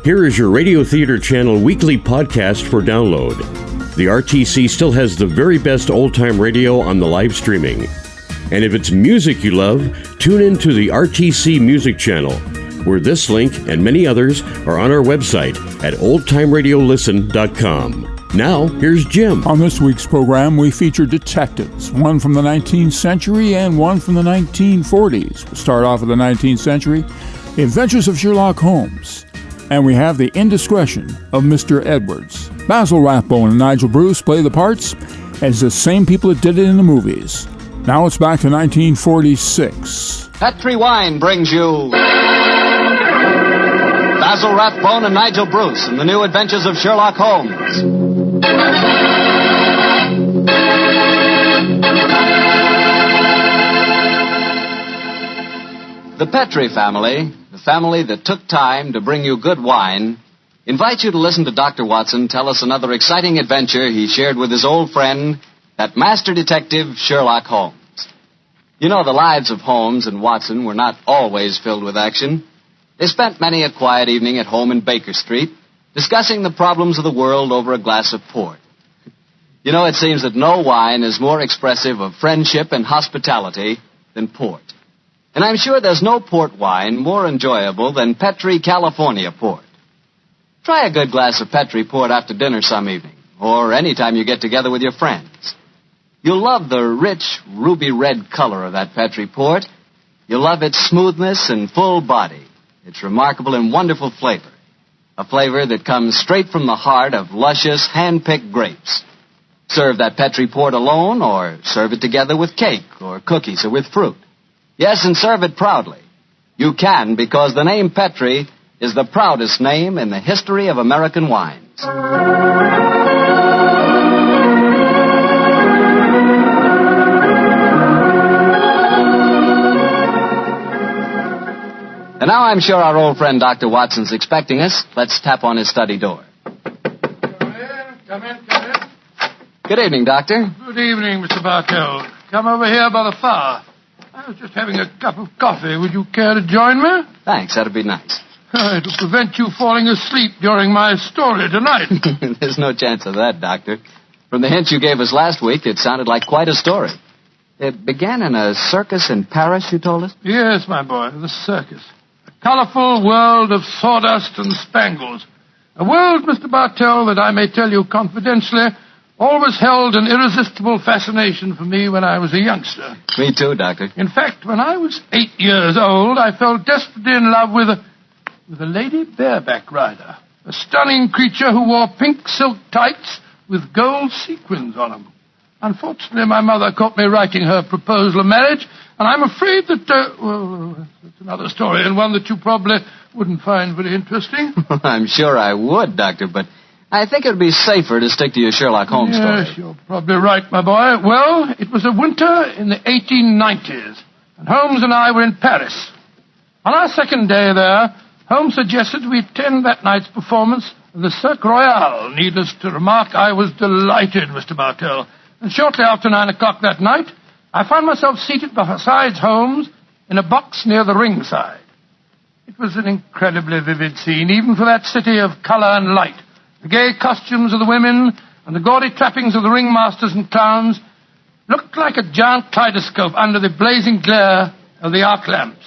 Here is your Radio Theater Channel weekly podcast for download. The RTC still has the very best old-time radio on the live streaming. And if it's music you love, tune in to the RTC Music Channel, where this link and many others are on our website at oldtimeradiolisten.com. Now, here's Jim. On this week's program, we feature detectives, one from the 19th century and one from the 1940s. We'll start off with the 19th century, The Adventures of Sherlock Holmes. And we have The Indiscretion of Mr. Edwards. Basil Rathbone and Nigel Bruce play the parts as the same people that did it in the movies. Now it's back to 1946. Petri Wine brings you Basil Rathbone and Nigel Bruce in The New Adventures of Sherlock Holmes. The Petri family, the family that took time to bring you good wine, invites you to listen to Dr. Watson tell us another exciting adventure he shared with his old friend, that master detective, Sherlock Holmes. You know, the lives of Holmes and Watson were not always filled with action. They spent many a quiet evening at home in Baker Street, discussing the problems of the world over a glass of port. You know, it seems that no wine is more expressive of friendship and hospitality than port. And I'm sure there's no port wine more enjoyable than Petri California port. Try a good glass of Petri port after dinner some evening, or any time you get together with your friends. You'll love the rich, ruby red color of that Petri port. You'll love its smoothness and full body, its remarkable and wonderful flavor. A flavor that comes straight from the heart of luscious, hand-picked grapes. Serve that Petri port alone, or serve it together with cake or cookies or with fruit. Yes, and serve it proudly. You can, because the name Petri is the proudest name in the history of American wines. And now I'm sure our old friend Dr. Watson's expecting us. Let's tap on his study door. Come in. Good evening, Doctor. Good evening, Mr. Bartell. Come over here by the fire. I was just having a cup of coffee. Would you care to join me? Thanks, that'd be nice. It'll prevent you falling asleep during my story tonight. There's no chance of that, Doctor. From the hint you gave us last week, it sounded like quite a story. It began in a circus in Paris, you told us? Yes, my boy, the circus. A colorful world of sawdust and spangles. A world, Mr. Bartell, that I may tell you confidentially, always held an irresistible fascination for me when I was a youngster. Me too, Doctor. In fact, when I was 8 years old, I fell desperately in love with a lady bareback rider. A stunning creature who wore pink silk tights with gold sequins on them. Unfortunately, my mother caught me writing her proposal of marriage, and I'm afraid that, that's another story, and one that you probably wouldn't find very interesting. I'm sure I would, Doctor, but I think it would be safer to stick to your Sherlock Holmes story. Yes, you're probably right, my boy. Well, it was a winter in the 1890s, and Holmes and I were in Paris. On our second day there, Holmes suggested we attend that night's performance of the Cirque Royale. Needless to remark, I was delighted, Mr. Bartell. And shortly after 9 o'clock that night, I found myself seated beside Holmes in a box near the ringside. It was an incredibly vivid scene, even for that city of color and light. The gay costumes of the women and the gaudy trappings of the ringmasters and clowns looked like a giant kaleidoscope under the blazing glare of the arc lamps.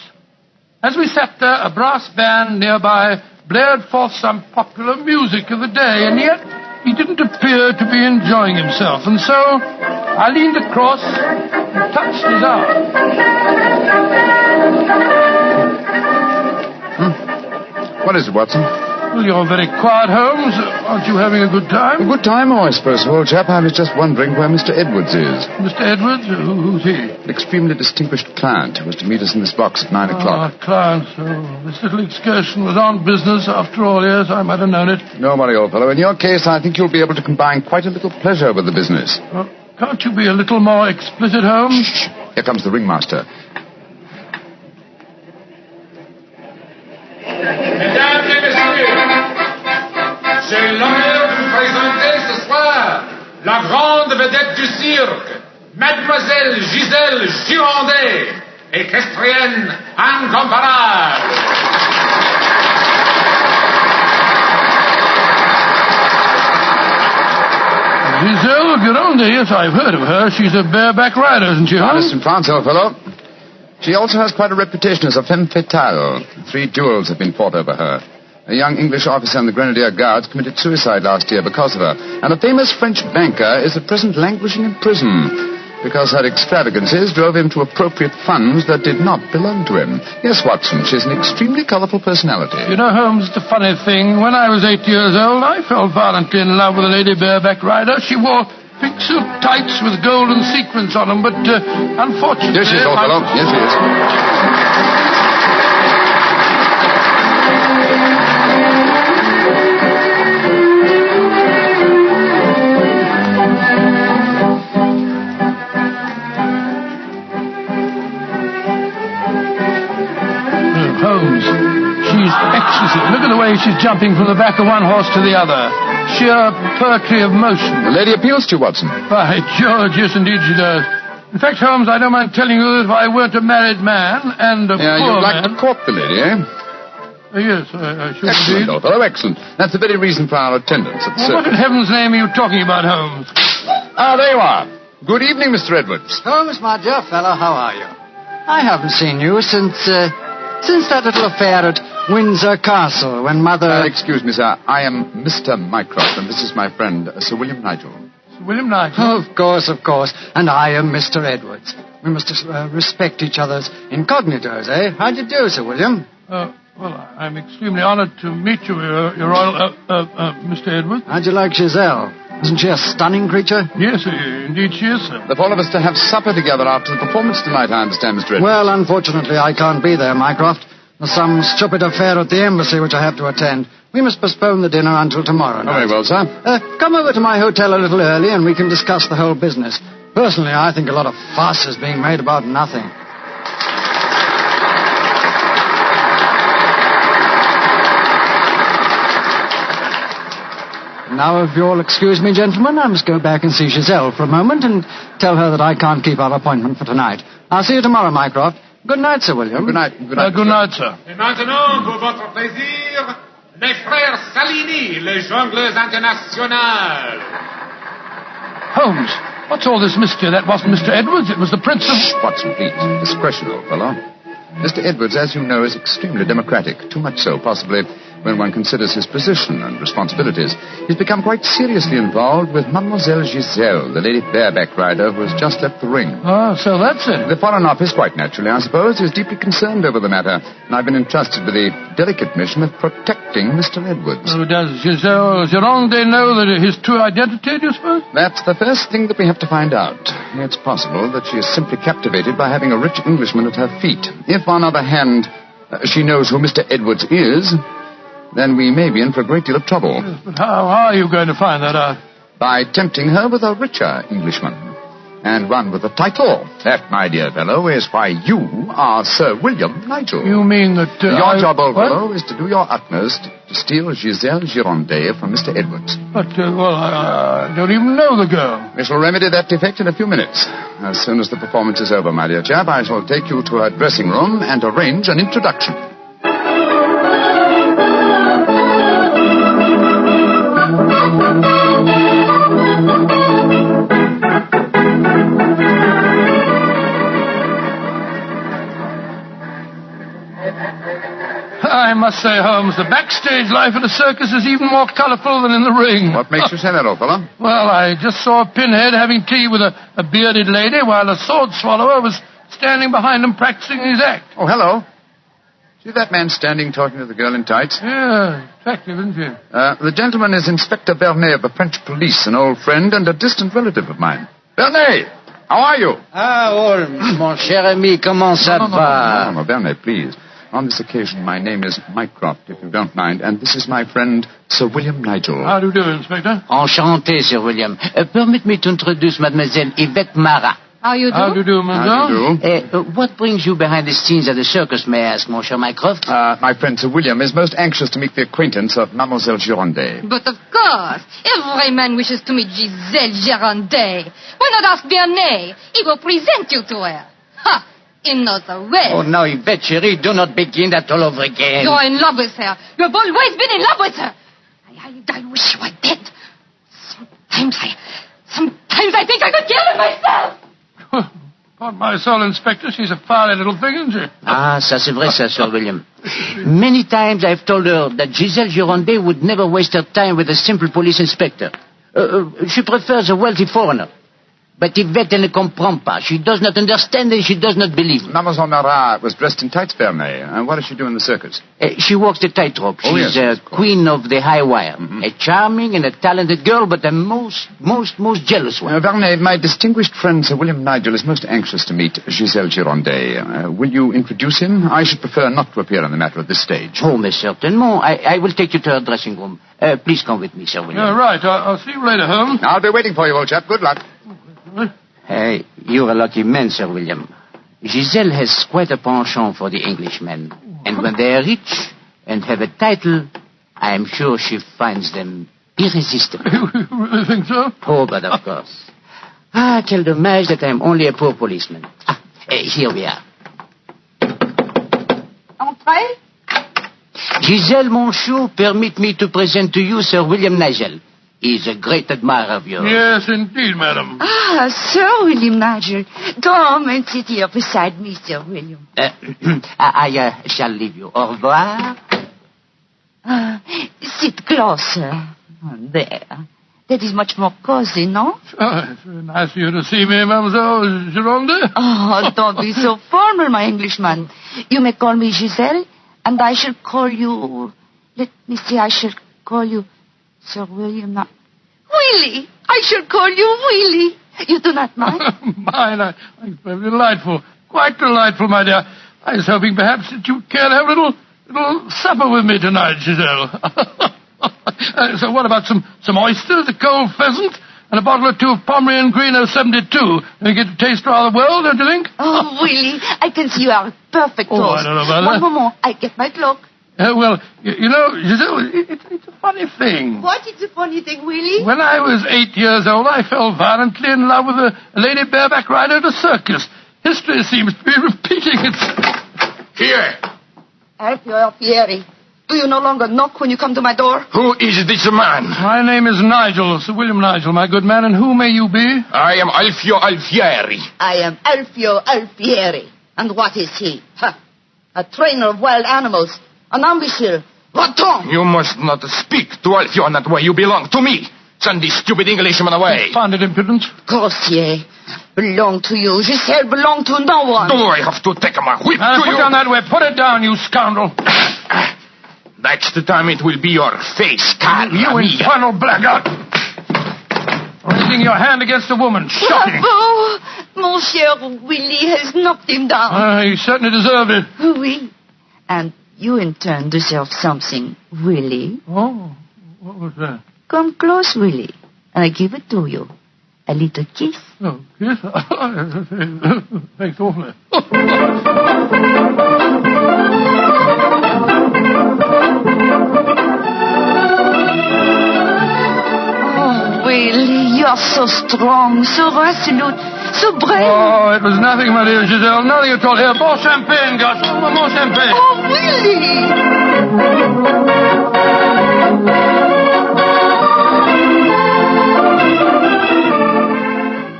As we sat there, a brass band nearby blared forth some popular music of the day, and yet he didn't appear to be enjoying himself. And so I leaned across and touched his arm. What is it, Watson? Well, you're very quiet, Holmes. Aren't you having a good time? A good time, I suppose, old chap. I was just wondering where Mr. Edwards is. Mr. Edwards? Who's he? An extremely distinguished client who was to meet us in this box at 9 o'clock. Client. So this little excursion was on business. After all, yes, I might have known it. Don't worry, old fellow. In your case, I think you'll be able to combine quite a little pleasure with the business. Well, can't you be a little more explicit, Holmes? Shh. Here comes the ringmaster. Mesdames et messieurs, j'ai l'honneur de vous présenter ce soir la grande vedette du cirque, Mademoiselle Gisèle Girondet, équestrienne incomparable. Giselle Gironde, yes, I've heard of her. She's a bareback rider, isn't she, Honest Holmes? in France, old fellow. She also has quite a reputation as a femme fatale. 3 duels have been fought over her. A young English officer in the Grenadier Guards committed suicide last year because of her. And a famous French banker is at present languishing in prison because her extravagances drove him to appropriate funds that did not belong to him. Yes, Watson, she's an extremely colorful personality. You know, Holmes, the funny thing, when I was 8 years old, I fell violently in love with a lady bareback rider. She wore pink silk tights with golden sequins on them, but unfortunately... Yes, she is, old fellow. Yes, she is. Holmes, she's exquisite. Look at the way she's jumping from the back of one horse to the other. Sheer poetry of motion. The lady appeals to you, Watson. By George, yes, indeed she does. In fact, Holmes, I don't mind telling you that if I weren't a married man and a poor you'd like man... to court the lady, eh? Yes, I should Excellent, indeed. old fellow, excellent. That's the very reason for our attendance at the Well, what in circus. heaven's name are you talking about, Holmes? Ah, there you are. Good evening, Mr. Edwards. Holmes, my dear fellow, how are you? I haven't seen you since that little affair at Windsor Castle when Mother... Excuse me, sir. I am Mr. Mycroft, and this is my friend, Sir William Nigel. Sir William Knight. Of course. And I am Mr. Edwards. We must respect each other's incognitos, eh? How do you do, Sir William? Well, I'm extremely honored to meet you, Your Royal... Mr. Edwards. How'd you like Giselle? Isn't she a stunning creature? Yes, indeed she is, sir. The four of us to have supper together after the performance tonight, I understand, Mr. Edwards. Well, unfortunately, I can't be there, Mycroft. There's some stupid affair at the embassy which I have to attend. We must postpone the dinner until tomorrow night. Very well, sir. Come over to my hotel a little early and we can discuss the whole business. Personally, I think a lot of fuss is being made about nothing. Now, if you'll excuse me, gentlemen, I must go back and see Giselle for a moment and tell her that I can't keep our appointment for tonight. I'll see you tomorrow, Mycroft. Good night, Sir William. Good night. Good night, Good night, sir. Et maintenant, pour votre plaisir, les frères Salini, les jongleurs internationaux. Holmes, what's all this mystery? That wasn't Mr. Edwards. It was the Prince of... Watson, please. Discretion, old fellow. Mr. Edwards, as you know, is extremely democratic. Too much so, possibly, when one considers his position and responsibilities. He's become quite seriously involved with Mademoiselle Giselle, the lady bareback rider who has just left the ring. Oh, so that's it. The Foreign Office, quite naturally, I suppose, is deeply concerned over the matter, and I've been entrusted with the delicate mission of protecting Mr. Edwards. So does Giselle Gironde know that his true identity, do you suppose? That's the first thing that we have to find out. It's possible that she is simply captivated by having a rich Englishman at her feet. If, on the other hand, she knows who Mr. Edwards is, then we may be in for a great deal of trouble. Yes, but how are you going to find that out? By tempting her with a richer Englishman. And one with a title. That, my dear fellow, is why you are Sir William Nigel. You mean that... Your job, old what? fellow, is to do your utmost to steal Giselle Gironde from Mr. Edwards. But, I don't even know the girl. We shall remedy that defect in a few minutes. As soon as the performance is over, my dear chap, I shall take you to her dressing room and arrange an introduction. I must say, Holmes, the backstage life at a circus is even more colorful than in the ring. What makes you say that, old fellow? Well, I just saw a pinhead having tea with a bearded lady while a sword swallower was standing behind him practicing his act. Oh, hello. See that man standing talking to the girl in tights? Yeah, attractive, isn't he? The gentleman is Inspector Vernet of the French police, an old friend and a distant relative of mine. Vernet, how are you? Ah, Holmes, mon cher ami, comment ça va? No, Vernet, please. On this occasion, my name is Mycroft, if you don't mind, and this is my friend, Sir William Nigel. How do you do, Inspector? Enchanté, Sir William. Permit me to introduce Mademoiselle Yvette Marat. How you do? How do you do, How madame? do you do? What brings you behind the scenes at the circus, may I ask, mon cher Mycroft? My friend Sir William is most anxious to make the acquaintance of Mademoiselle Gironde. But of course, every man wishes to meet Giselle Gironde. Why not ask Vernet? He will present you to her. Ha! In no way. Oh, now, Yvette, chérie, do not begin that all over again. You're in love with her. You've Upon my soul, Inspector, she's a fiery little thing, isn't she? Ah, ça c'est vrai, ça, Sir William. Many times I've told her that Giselle Girondet would never waste her time with a simple police inspector. She prefers a wealthy foreigner. But Yvette ne comprend pas. She does not understand and she does not believe. Mademoiselle Marat was dressed in tights, Vernet. And what does she do in the circus? She walks the tightrope. She's yes, queen of the high wire. Mm-hmm. A charming and a talented girl, but a most jealous one. Vernet, my distinguished friend Sir William Nigel is most anxious to meet Giselle Girondet. Will you introduce him? I should prefer not to appear on the matter at this stage. Oh, mais certainement. I will take you to her dressing room. Please come with me, Sir William. Right. I'll see you later, Holmes. I'll be waiting for you, old chap. Good luck. Hey, you're a lucky man, Sir William. Giselle has quite a penchant for the Englishmen. And when they are rich and have a title, I am sure she finds them irresistible. You really think so? Oh, but of course. Ah, quel dommage that I'm only a poor policeman. Here we are. Entrez? Giselle, mon chou, permit me to present to you Sir William Nigel. He's a great admirer of yours. Yes, indeed, madam. Ah, Sir William Nigel. Come and sit here beside me, Sir William. I shall leave you. Au revoir. Sit closer. There. That is much more cozy, no? It's very nice of you to see me, Mademoiselle Gironde. Oh, don't be so formal, my Englishman. You may call me Giselle, and I shall call you... Let me see, I shall call you... Sir William, not... Willie! I shall call you Willie. You do not mind? Mine, very delightful. Quite delightful, my dear. I was hoping perhaps that you'd care to have a little supper with me tonight, Giselle. So what about some oysters, a cold pheasant, and a bottle or two of Pomeranian Green 072? You get to taste rather well, don't you think? Oh, Willie, I can see you are a perfect host. I don't know about that. One moment, I get my cloak. Well, you know, Giselle, it's a funny thing. What is a funny thing, Willie? When I was 8 years old, I fell violently in love with a lady bareback rider at a circus. History seems to be repeating itself. Here. Alfieri. Do you no longer knock when you come to my door? Who is this man? My name is Nigel, Sir William Nigel, my good man, and who may you be? I am Alfio Alfieri. I am Alfio Alfieri. And what is he? A trainer of wild animals. An imbecile. Va-t'en! You must not speak to Alfio in that way. You belong to me. Send this stupid Englishman away. Founded impudence. Grossier. Belong to you. Giselle belong to no one. Do I have to take my whip to Put you? down that whip. Put it down, you scoundrel. Next time it will be your face, Carl. You infernal blackguard. Raising your hand against a woman. Shocking. Bravo! Mon cher Willie has knocked him down. He certainly deserved it. Oui. And you in turn deserve something, Willie. Oh, what was that? Come close, Willie. I give it to you. A little kiss. Oh, kiss? Thanks awfully. Oh, Willie, you are so strong, so resolute, so brave. Oh, it was nothing, my dear Giselle. Nothing at all. Here, more champagne, Gus. More champagne. Oh, Willie!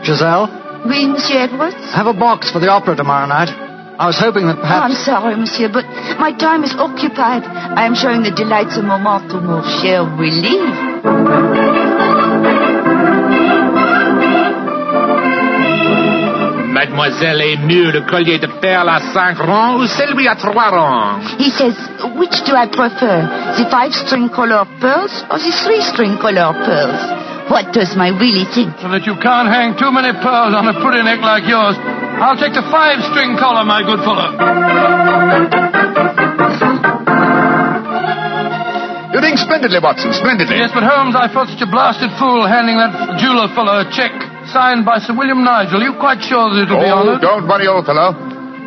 Giselle? Oui, Monsieur Edwards? Have a box for the opera tomorrow night. I was hoping that Oh, perhaps... I'm sorry, Monsieur, but my time is occupied. I am showing the delights of moment to mon cher Willie. Mademoiselle aime mieux le collier de perles à 5 rangs ou celui à 3 rangs? He says, which do I prefer, the 5-string color pearls or the 3-string color pearls? What does my Willie think? So that you can't hang too many pearls on a pretty neck like yours. I'll take the 5-string collar, my good fellow. You're doing splendidly, Watson, splendidly. Yes, but Holmes, I felt such a blasted fool handing that jeweler fellow a check signed by Sir William Nigel. You quite sure that it'll be honored? Don't worry, old fellow.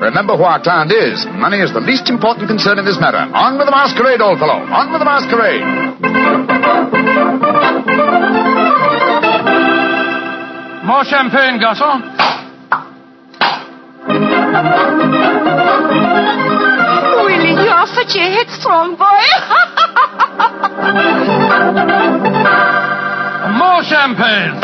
Remember who our client is. Money is the least important concern in this matter. On with the masquerade, old fellow. On with the masquerade. More champagne, garçon. Willie, you are such a headstrong boy. More champagne.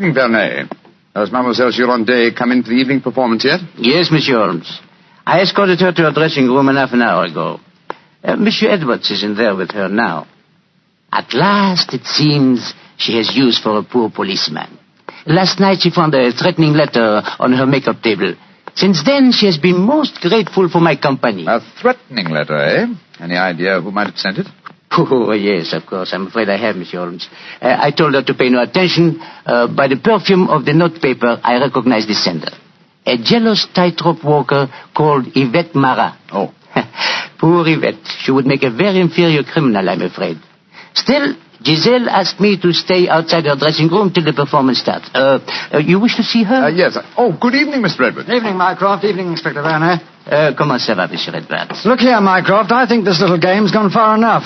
evening, Vernet. Has Mademoiselle Girondet come in for the evening performance yet? Yes, Monsieur Holmes. I escorted her to her dressing room half an hour ago. Monsieur Edwards is in there with her now. At last, it seems, she has use for a poor policeman. Last night she found a threatening letter on her makeup table. Since then, she has been most grateful for my company. A threatening letter, eh? Any idea who might have sent it? Oh, yes, of course. I'm afraid I have, Monsieur Holmes. I told her to pay no attention. By the perfume of the notepaper, I recognized the sender. A jealous tightrope walker called Yvette Marat. Oh. Poor Yvette. She would make a very inferior criminal, I'm afraid. Still, Giselle asked me to stay outside her dressing room till the performance starts. You wish to see her? Yes. Oh, good evening, Mr. Edwards. Evening, Mycroft. Evening, Inspector Vernet. Comment ça va, Monsieur Edwards? Look here, Mycroft. I think this little game's gone far enough.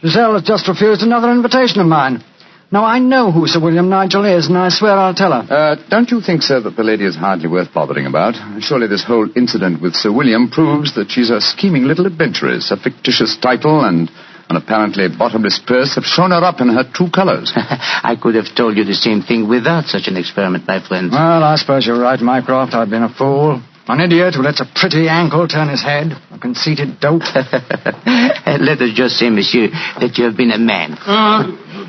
Giselle has just refused another invitation of mine. Now, I know who Sir William Nigel is, and I swear I'll tell her. Don't you think, sir, that the lady is hardly worth bothering about? Surely this whole incident with Sir William proves that she's a scheming little adventuress. A fictitious title and an apparently bottomless purse have shown her up in her true colors. I could have told you the same thing without such an experiment, my friend. Well, I suppose you're right, Mycroft. I've been a fool. An idiot who lets a pretty ankle turn his head. A conceited dope. Let us just say, monsieur, that you have been a man.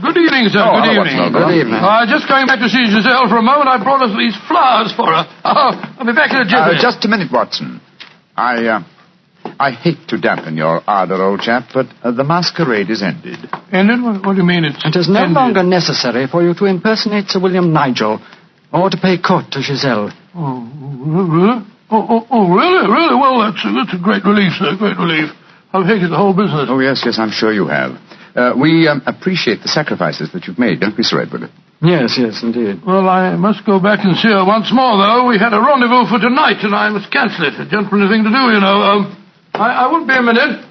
Good evening, sir. Good evening. Good evening. Just going back to see Giselle for a moment. I brought us these flowers for her. I'll be back in a jiffy. Just a minute, Watson. I hate to dampen your ardor, old chap, but the masquerade is ended. Ended? What do you mean it's It is no ended? longer necessary for you to impersonate Sir William Nigel or to pay court to Giselle. Oh, really? Really? Really? Well, that's a great relief, sir. Great relief. I've hated the whole business. Oh, yes, I'm sure you have. We appreciate the sacrifices that you've made, don't we, Sir Edward? Yes, indeed. Well, I must go back and see her once more, though. We had a rendezvous for tonight, and I must cancel it. A gentlemanly thing to do, you know. I won't be a minute.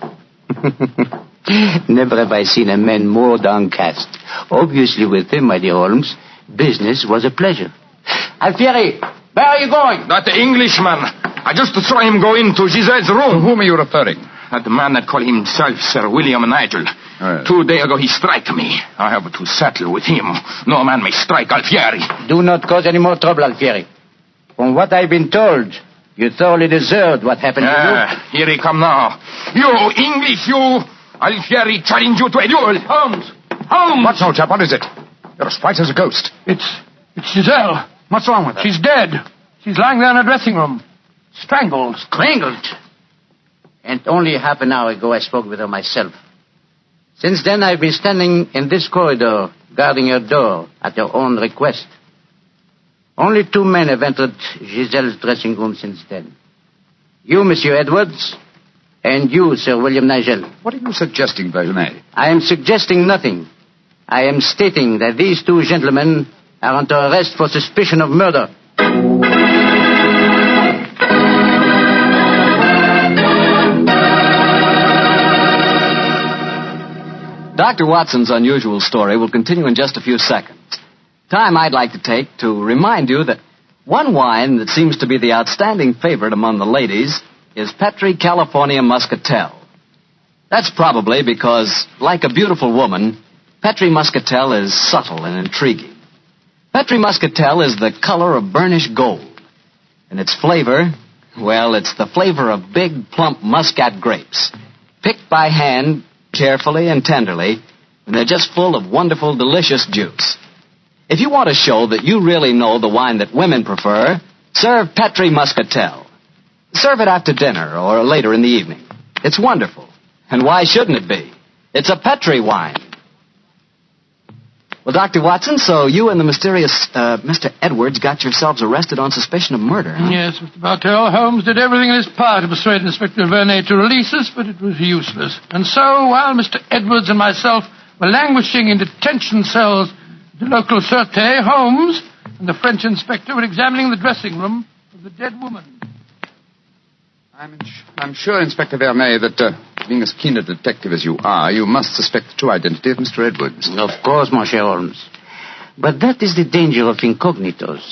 Never have I seen a man more downcast. Obviously, with him, my dear Holmes, business was a pleasure. Alfieri, where are you going? That Englishman. I just saw him go into Giselle's To room. whom are you referring? That man that called himself Sir William Nigel. Yes. 2 days ago he struck me. I have to settle with him. No man may strike Alfieri. Do not cause any more trouble, Alfieri. From what I've been told, you thoroughly deserved what happened to you. Here he come now. You, English, you. Alfieri challenge you to a duel. Holmes! What, old chap? What is it? You're as white as a ghost. It's Giselle. What's wrong with her? She's dead. She's lying there in her dressing room. Strangled. Strangled. And only half an hour ago I spoke with her myself. Since then I've been standing in this corridor, guarding her door at her own request. Only 2 men have entered Giselle's dressing room since then. You, Monsieur Edwards, and you, Sir William Nigel. What are you suggesting, Vernet? I am suggesting nothing. I am stating that these 2 gentlemen are under arrest for suspicion of murder. Dr. Watson's unusual story will continue in just a few seconds. Time I'd like to take to remind you that one wine that seems to be the outstanding favorite among the ladies is Petri California Muscatel. That's probably because, like a beautiful woman, Petri Muscatel is subtle and intriguing. Petri Muscatel is the color of burnished gold. And its flavor, well, it's the flavor of big, plump Muscat grapes, picked by hand, carefully and tenderly, and they're just full of wonderful, delicious juice. If you want to show that you really know the wine that women prefer, serve Petri Muscatel. Serve it after dinner or later in the evening. It's wonderful. And why shouldn't it be? It's a Petri wine. Well, Dr. Watson, so you and the mysterious Mr. Edwards got yourselves arrested on suspicion of murder, huh? Yes, Mr. Bartell. Holmes did everything in his power to persuade Inspector Vernet to release us, but it was useless. And so, while Mr. Edwards and myself were languishing in detention cells at the local Sûreté, Holmes and the French inspector were examining the dressing room of the dead woman. I'm sure, Inspector Vernet, that being as keen a detective as you are, you must suspect the true identity of Mr. Edwards. Of course, Monsieur Holmes. But that is the danger of incognitos.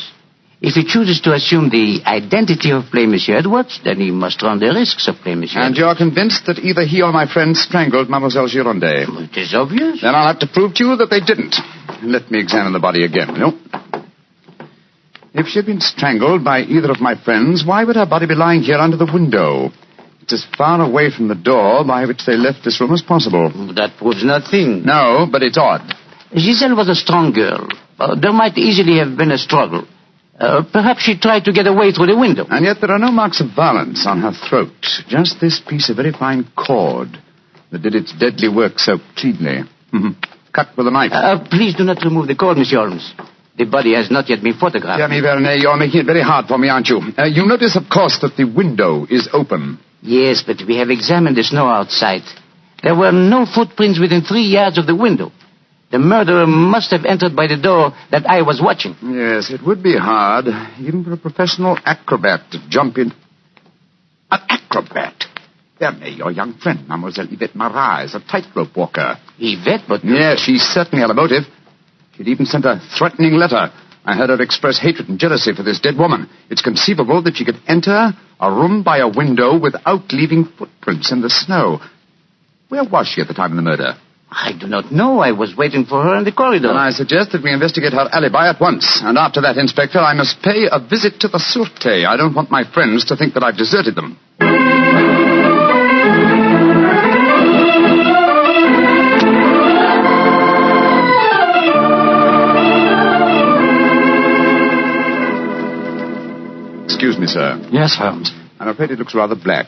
If he chooses to assume the identity of plain Monsieur Edwards, then he must run the risks of plain Monsieur And Edwards. you're convinced that either he or my friend strangled Mademoiselle Girondet? It is obvious. Then I'll have to prove to you that they didn't. Let me examine the body again, will you? If she had been strangled by either of my friends, why would her body be lying here under the window? It's as far away from the door by which they left this room as possible. That proves nothing. No, but it's odd. Giselle was a strong girl. There might easily have been a struggle. Perhaps she tried to get away through the window. And yet there are no marks of violence on her throat. Just this piece of very fine cord that did its deadly work so cleanly. Cut with a knife. Please do not remove the cord, Monsieur Holmes. The body has not yet been photographed. Dear me, Vernet, you're making it very hard for me, aren't you? You notice, of course, that the window is open. Yes, but we have examined the snow outside. There were no footprints within 3 yards of the window. The murderer must have entered by the door that I was watching. Yes, it would be hard, even for a professional acrobat to jump in. An acrobat? Vernet, your young friend, Mademoiselle Yvette Marat, is a tightrope walker. Yvette, but... Yes, she certainly had a motive. She'd even sent a threatening letter. I heard her express hatred and jealousy for this dead woman. It's conceivable that she could enter a room by a window without leaving footprints in the snow. Where was she at the time of the murder? I do not know. I was waiting for her in the corridor. Then I suggest that we investigate her alibi at once. And after that, Inspector, I must pay a visit to the Sûreté. I don't want my friends to think that I've deserted them. Excuse me, sir. Yes, Holmes. I'm afraid it looks rather black.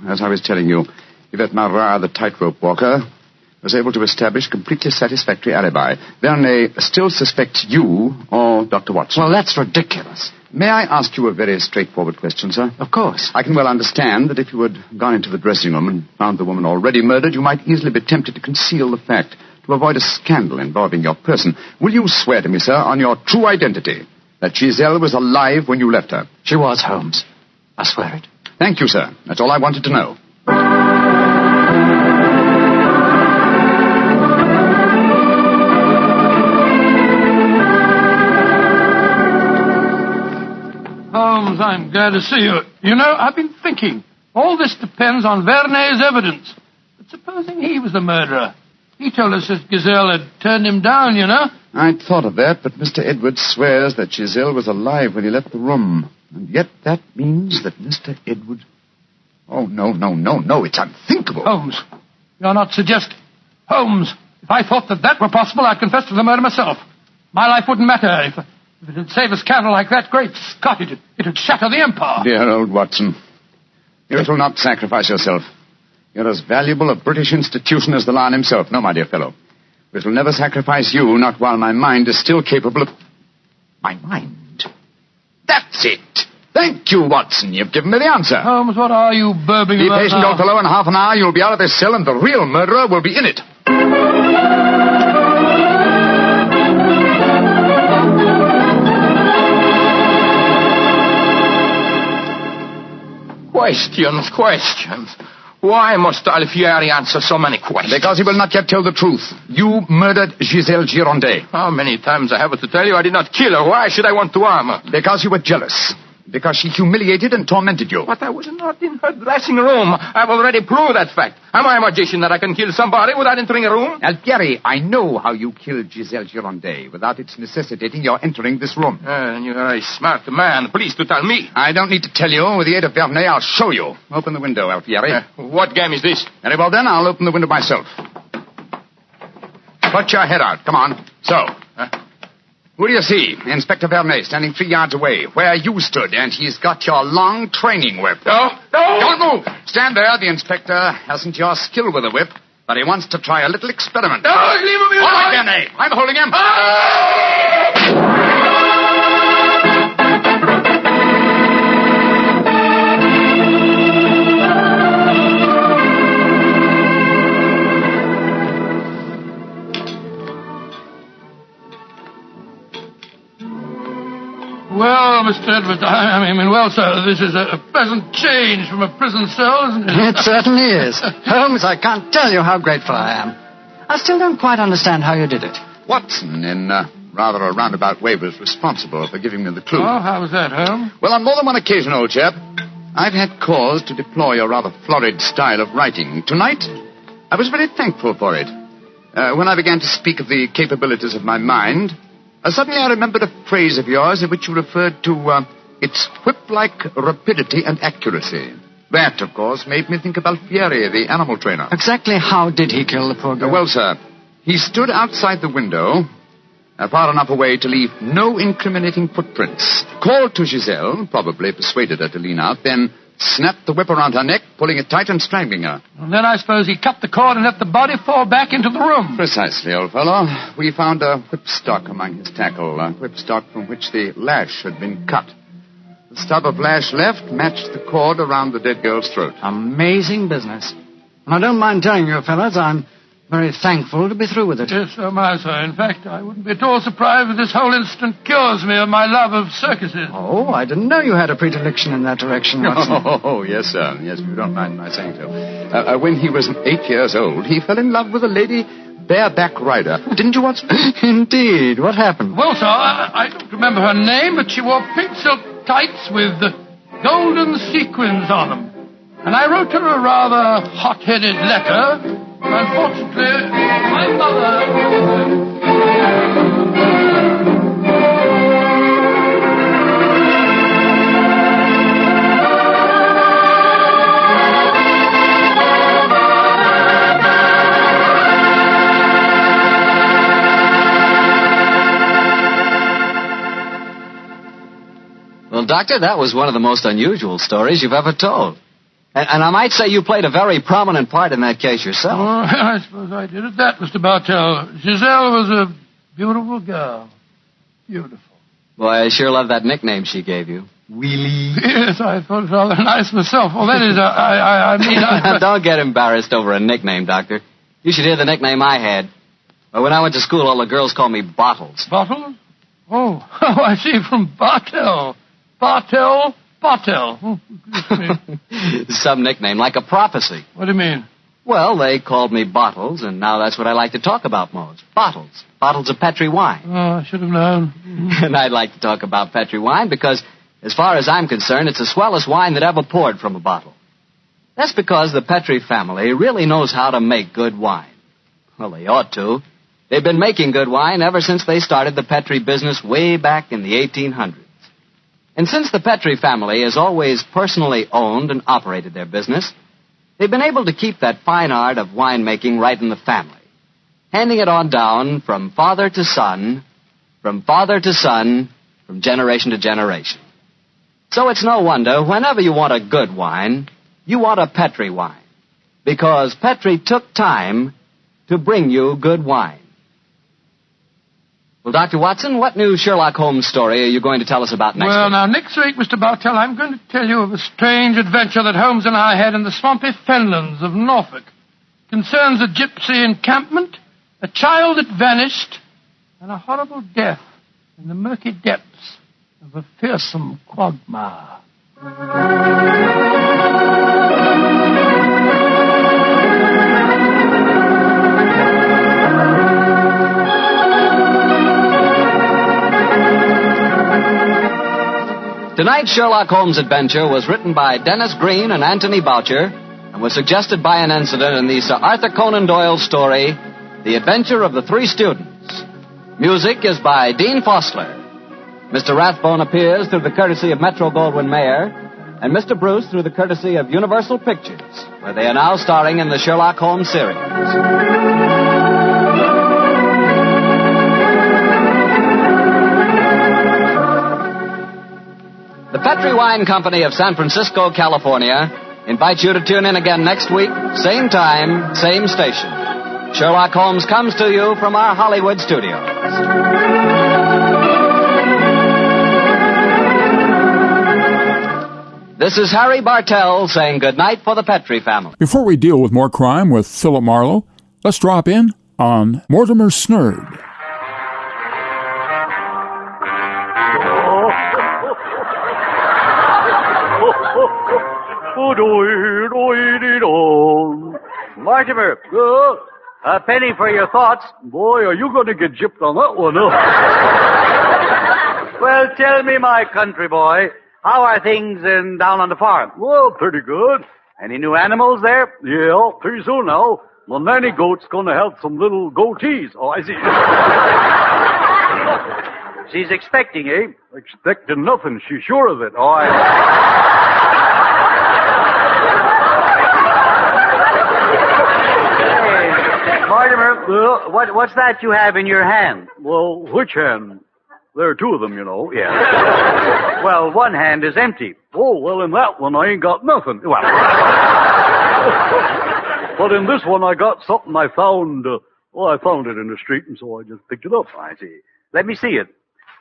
As I was telling you, Yvette Marat, the tightrope walker, was able to establish completely satisfactory alibi. Vernet still suspects you or Dr. Watson. Well, that's ridiculous. May I ask you a very straightforward question, sir? Of course. I can well understand that if you had gone into the dressing room and found the woman already murdered, you might easily be tempted to conceal the fact, to avoid a scandal involving your person. Will you swear to me, sir, on your true identity, that Giselle was alive when you left her? She was, Holmes. I swear it. Thank you, sir. That's all I wanted to know. Holmes, I'm glad to see you. You know, I've been thinking. All this depends on Vernet's evidence. But supposing he was the murderer. He told us that Giselle had turned him down, you know. I'd thought of that, but Mr. Edwards swears that Giselle was alive when he left the room. And yet that means that Mr. Edwards... Oh, no, it's unthinkable. Holmes, you're not suggesting. Holmes, if I thought that were possible, I'd confess to the murder myself. My life wouldn't matter if it'd save a scandal like that. Great Scott, it'd shatter the empire. Dear old Watson, you will not sacrifice yourself. You're as valuable a British institution as the Lion himself. No, my dear fellow. It will never sacrifice you, not while my mind is still capable of... My mind? That's it! Thank you, Watson. You've given me the answer. Holmes, what are you burbling Be about patient, now? old fellow. In half an hour, you'll be out of this cell, and the real murderer will be in it. Questions. Why must Alfieri answer so many questions? Because he will not yet tell the truth. You murdered Giselle Girondet. How many times I have to tell you I did not kill her? Why should I want to harm her? Because you were jealous. Because she humiliated and tormented you. But I was not in her dressing room. I've already proved that fact. Am I a magician that I can kill somebody without entering a room? Alfieri, I know how you killed Giselle Girondet without its necessitating your entering this room. You're a smart man. Please to tell me. I don't need to tell you. With the aid of Vernet, I'll show you. Open the window, Alfieri. What game is this? Very well, then. I'll open the window myself. Put your head out. Come on. So. Who do you see? Inspector Vernet standing 3 yards away, where you stood, and he's got your long training whip. No! Don't move! Stand there. The inspector hasn't your skill with a whip, but he wants to try a little experiment. No, leave him alone! All right, Vernet. I'm holding him. Well, Mr. Edwards, sir, this is a pleasant change from a prison cell, isn't it? It certainly is. Holmes, I can't tell you how grateful I am. I still don't quite understand how you did it. Watson, in rather a roundabout way, was responsible for giving me the clue. Oh, how was that, Holmes? Well, on more than one occasion, old chap, I've had cause to deplore your rather florid style of writing. Tonight, I was very thankful for it. When I began to speak of the capabilities of my mind, Suddenly I remembered a phrase of yours in which you referred to its whip-like rapidity and accuracy. That, of course, made me think of Alfieri, the animal trainer. Exactly how did he kill the poor girl? Well, sir, he stood outside the window, far enough away to leave no incriminating footprints. Called to Giselle, probably persuaded her to lean out, then snapped the whip around her neck, pulling it tight and strangling her. And then I suppose he cut the cord and let the body fall back into the room. Precisely, old fellow. We found a whipstock among his tackle, a whipstock from which the lash had been cut. The stub of lash left matched the cord around the dead girl's throat. Amazing business. And I don't mind telling you, fellas, I'm very thankful to be through with it. Yes, so am I, sir. In fact, I wouldn't be at all surprised if this whole incident cures me of my love of circuses. Oh, I didn't know you had a predilection in that direction, Watson. Oh, yes, sir. Yes, if you don't mind my saying so. When he was 8 years old, he fell in love with a lady bareback rider. Didn't you, Watson? Indeed. What happened? Well, sir, I don't remember her name, but she wore pink silk tights with golden sequins on them. And I wrote her a rather hot-headed letter. Unfortunately, my mother... Well, Doctor, that was one of the most unusual stories you've ever told. And I might say you played a very prominent part in that case yourself. Oh, I suppose I did at that, Mr. Bartell. Giselle was a beautiful girl. Beautiful. Boy, I sure love that nickname she gave you. Wheelie. Yes, I thought it rather nice myself. Well, that is, I mean... Don't get embarrassed over a nickname, Doctor. You should hear the nickname I had. Well, when I went to school, all the girls called me Bottles. Bottles? Oh, I see, from Bartell. Bartell. Oh, some nickname, like a prophecy. What do you mean? Well, they called me Bottles, and now that's what I like to talk about most. Bottles. Bottles of Petri wine. Oh, I should have known. And I'd like to talk about Petri wine because, as far as I'm concerned, it's the swellest wine that ever poured from a bottle. That's because the Petri family really knows how to make good wine. Well, they ought to. They've been making good wine ever since they started the Petri business way back in the 1800s. And since the Petri family has always personally owned and operated their business, they've been able to keep that fine art of winemaking right in the family, handing it on down from father to son, from generation to generation. So it's no wonder, whenever you want a good wine, you want a Petri wine, because Petri took time to bring you good wine. Well, Dr. Watson, what new Sherlock Holmes story are you going to tell us about next week? Well, now, next week, Mr. Bartell, I'm going to tell you of a strange adventure that Holmes and I had in the swampy fenlands of Norfolk. It concerns a gypsy encampment, a child that vanished, and a horrible death in the murky depths of a fearsome quagmire. Tonight's Sherlock Holmes adventure was written by Dennis Green and Anthony Boucher and was suggested by an incident in the Sir Arthur Conan Doyle story, The Adventure of the Three Students. Music is by Dean Fosler. Mr. Rathbone appears through the courtesy of Metro-Goldwyn-Mayer, and Mr. Bruce through the courtesy of Universal Pictures, where they are now starring in the Sherlock Holmes series. The Petri Wine Company of San Francisco, California, invites you to tune in again next week, same time, same station. Sherlock Holmes comes to you from our Hollywood studios. This is Harry Bartell saying goodnight for the Petri family. Before we deal with more crime with Philip Marlowe, let's drop in on Mortimer Snerd. Mortimer, a penny for your thoughts. Boy, are you going to get gypped on that one, huh? Well, tell me, my country boy, how are things down on the farm? Well, pretty good. Any new animals there? Yeah, pretty soon now. My nanny goat's going to have some little goatees. Oh, I see. She's expecting, eh? Expecting nothing. She's sure of it. Oh, Hey, Mortimer, what's that you have in your hand? Well, which hand? There are two of them, you know. Yeah. Well, one hand is empty. Oh, well, in that one I ain't got nothing. Well. But in this one I got something I found. I found it in the street, and so I just picked it up. I see. Let me see it.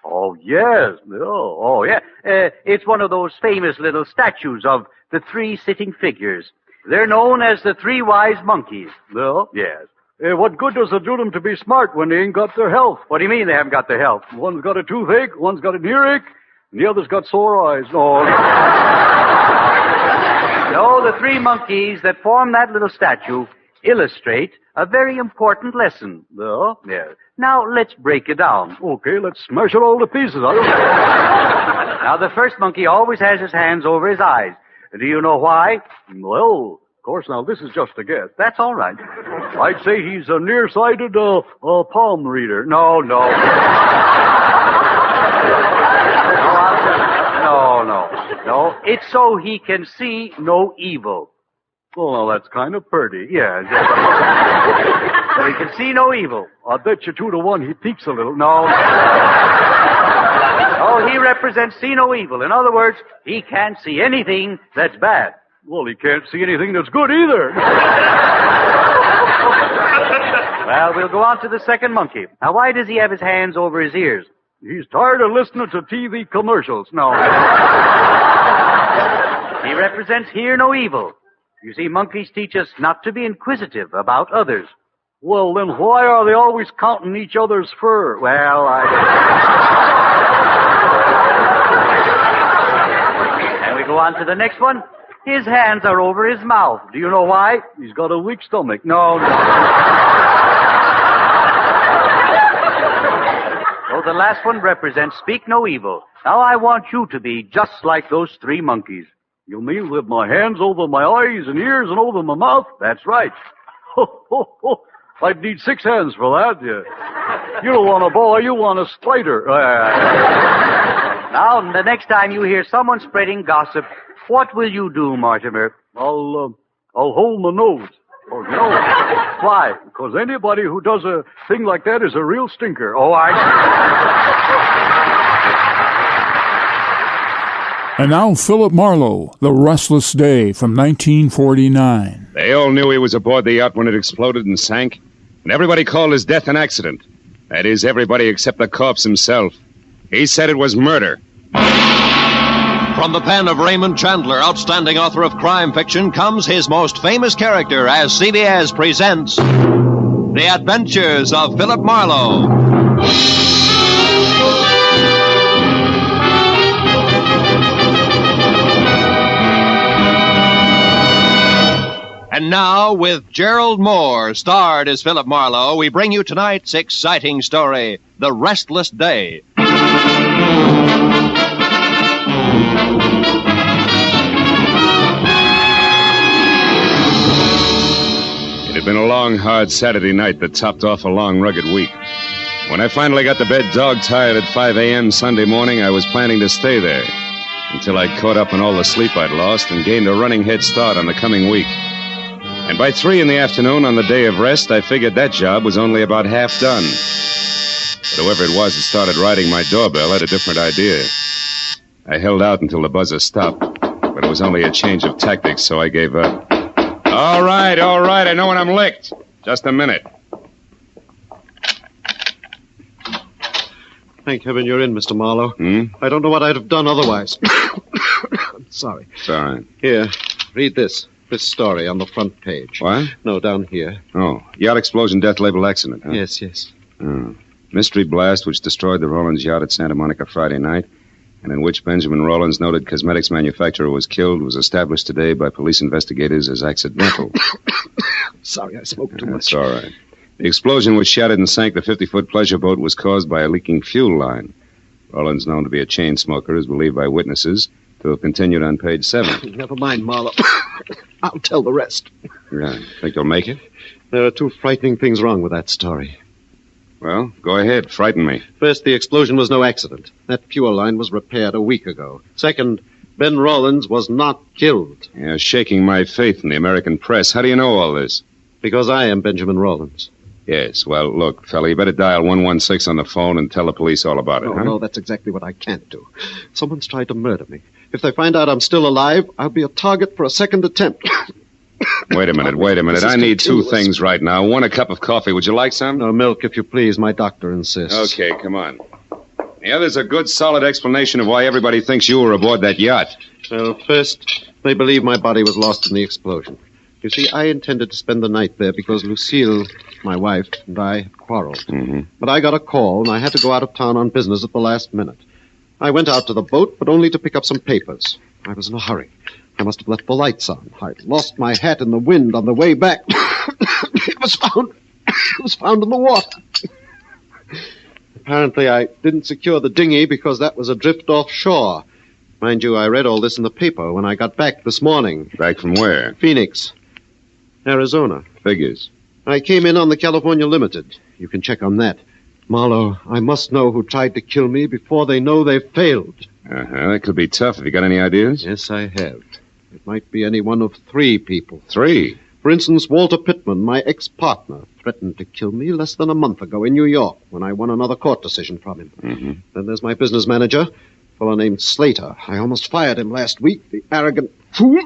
Oh, yes. Oh, yeah. It's one of those famous little statues of the three sitting figures. They're known as the three wise monkeys. No? Yes. What good does it do them to be smart when they ain't got their health? What do you mean they haven't got their health? One's got a toothache, one's got an earache, and the other's got sore eyes. No. No, the three monkeys that form that little statue illustrate a very important lesson. No? Yeah. Now, let's break it down. Okay, let's smash it all to pieces. Now, the first monkey always has his hands over his eyes. Do you know why? Well, of course, now, this is just a guess. That's all right. I'd say he's a nearsighted palm reader. No. No, it's so he can see no evil. Well, now, that's kind of purty. Yeah. So he can see no evil. I bet you 2-1 he peeks a little. No. Oh, he represents see no evil. In other words, he can't see anything that's bad. Well, he can't see anything that's good either. Well, we'll go on to the second monkey. Now, why does he have his hands over his ears? He's tired of listening to TV commercials. No. He represents hear no evil. You see, monkeys teach us not to be inquisitive about others. Well, then why are they always counting each other's fur? Well, And we go on to the next one. His hands are over his mouth. Do you know why? He's got a weak stomach. No. So the last one represents speak no evil. Now I want you to be just like those three monkeys. You mean with my hands over my eyes and ears and over my mouth? That's right. I'd need 6 hands for that. Yeah. You don't want a boy, you want a spider. Now, the next time you hear someone spreading gossip, what will you do, Mortimer? I'll hold my nose. Oh, no. Why? Because anybody who does a thing like that is a real stinker. Oh, And now Philip Marlowe, The Restless Day from 1949. They all knew he was aboard the yacht when it exploded and sank, and everybody called his death an accident. That is, everybody except the corpse himself. He said it was murder. From the pen of Raymond Chandler, outstanding author of crime fiction, comes his most famous character as CBS presents The Adventures of Philip Marlowe. And now, with Gerald Moore, starred as Philip Marlowe, we bring you tonight's exciting story, The Restless Day. It had been a long, hard Saturday night that topped off a long, rugged week. When I finally got to bed dog-tired at 5 a.m. Sunday morning, I was planning to stay there until I'd caught up on all the sleep I'd lost and gained a running head start on the coming week. And by 3 in the afternoon on the day of rest, I figured that job was only about half done. But whoever it was that started riding my doorbell had a different idea. I held out until the buzzer stopped, but it was only a change of tactics, so I gave up. All right, I know when I'm licked. Just a minute. Thank heaven you're in, Mr. Marlowe. I don't know what I'd have done otherwise. Sorry. Sorry. Here, read this. This story on the front page. What? No, down here. Oh, yacht explosion, death label accident, huh? Yes. Oh. Mystery blast which destroyed the Rollins yacht at Santa Monica Friday night, and in which Benjamin Rollins, noted cosmetics manufacturer, was killed, was established today by police investigators as accidental. Sorry, I spoke too much. That's all right. The explosion which shattered and sank the 50-foot pleasure boat was caused by a leaking fuel line. Rollins, known to be a chain smoker, is believed by witnesses to have continued on page 7. Never mind, Marlowe. I'll tell the rest. Yeah. Think you'll make it? There are 2 frightening things wrong with that story. Well, go ahead. Frighten me. First, the explosion was no accident. That fuel line was repaired a week ago. Second, Ben Rawlins was not killed. You're shaking my faith in the American press. How do you know all this? Because I am Benjamin Rawlins. Yes, well, look, fella, you better dial 116 on the phone and tell the police all about it, Oh, huh? no, that's exactly what I can't do. Someone's tried to murder me. If they find out I'm still alive, I'll be a target for a second attempt. Wait a minute. This is I need two continuous. things right now. One, a cup of coffee. Would you like some? No, milk, if you please. My doctor insists. Okay, come on. The other's a good, solid explanation of why everybody thinks you were aboard that yacht. Well, first, they believe my body was lost in the explosion. You see, I intended to spend the night there because Lucille, my wife, and I had quarreled. Mm-hmm. But I got a call, and I had to go out of town on business at the last minute. I went out to the boat, but only to pick up some papers. I was in a hurry. I must have left the lights on. I lost my hat in the wind on the way back. It was found in the water. Apparently, I didn't secure the dinghy because that was adrift offshore. Mind you, I read all this in the paper when I got back this morning. Back from where? Phoenix, Arizona. Figures. I came in on the California Limited. You can check on that. Marlowe, I must know who tried to kill me before they know they've failed. That could be tough. Have you got any ideas? Yes, I have. It might be any one of three people. Three? For instance, Walter Pittman, my ex-partner, threatened to kill me less than a month ago in New York when I won another court decision from him. Mm-hmm. Then there's my business manager, a fellow named Slater. I almost fired him last week, the arrogant fool.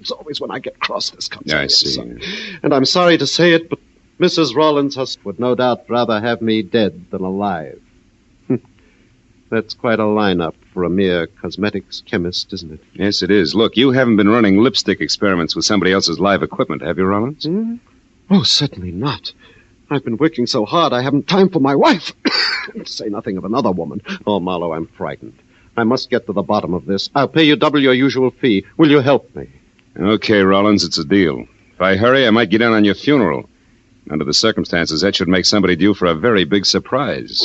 It's always when I get cross this comes out. I see. And I'm sorry to say it, but Mrs. Rawlins would no doubt rather have me dead than alive. That's quite a lineup for a mere cosmetics chemist, isn't it? Yes, it is. Look, you haven't been running lipstick experiments with somebody else's live equipment, have you, Rollins? Hmm? Oh, certainly not. I've been working so hard I haven't time for my wife. To say nothing of another woman. Oh, Marlowe, I'm frightened. I must get to the bottom of this. I'll pay you double your usual fee. Will you help me? Okay, Rollins, it's a deal. If I hurry, I might get in on your funeral. Under the circumstances, that should make somebody due for a very big surprise.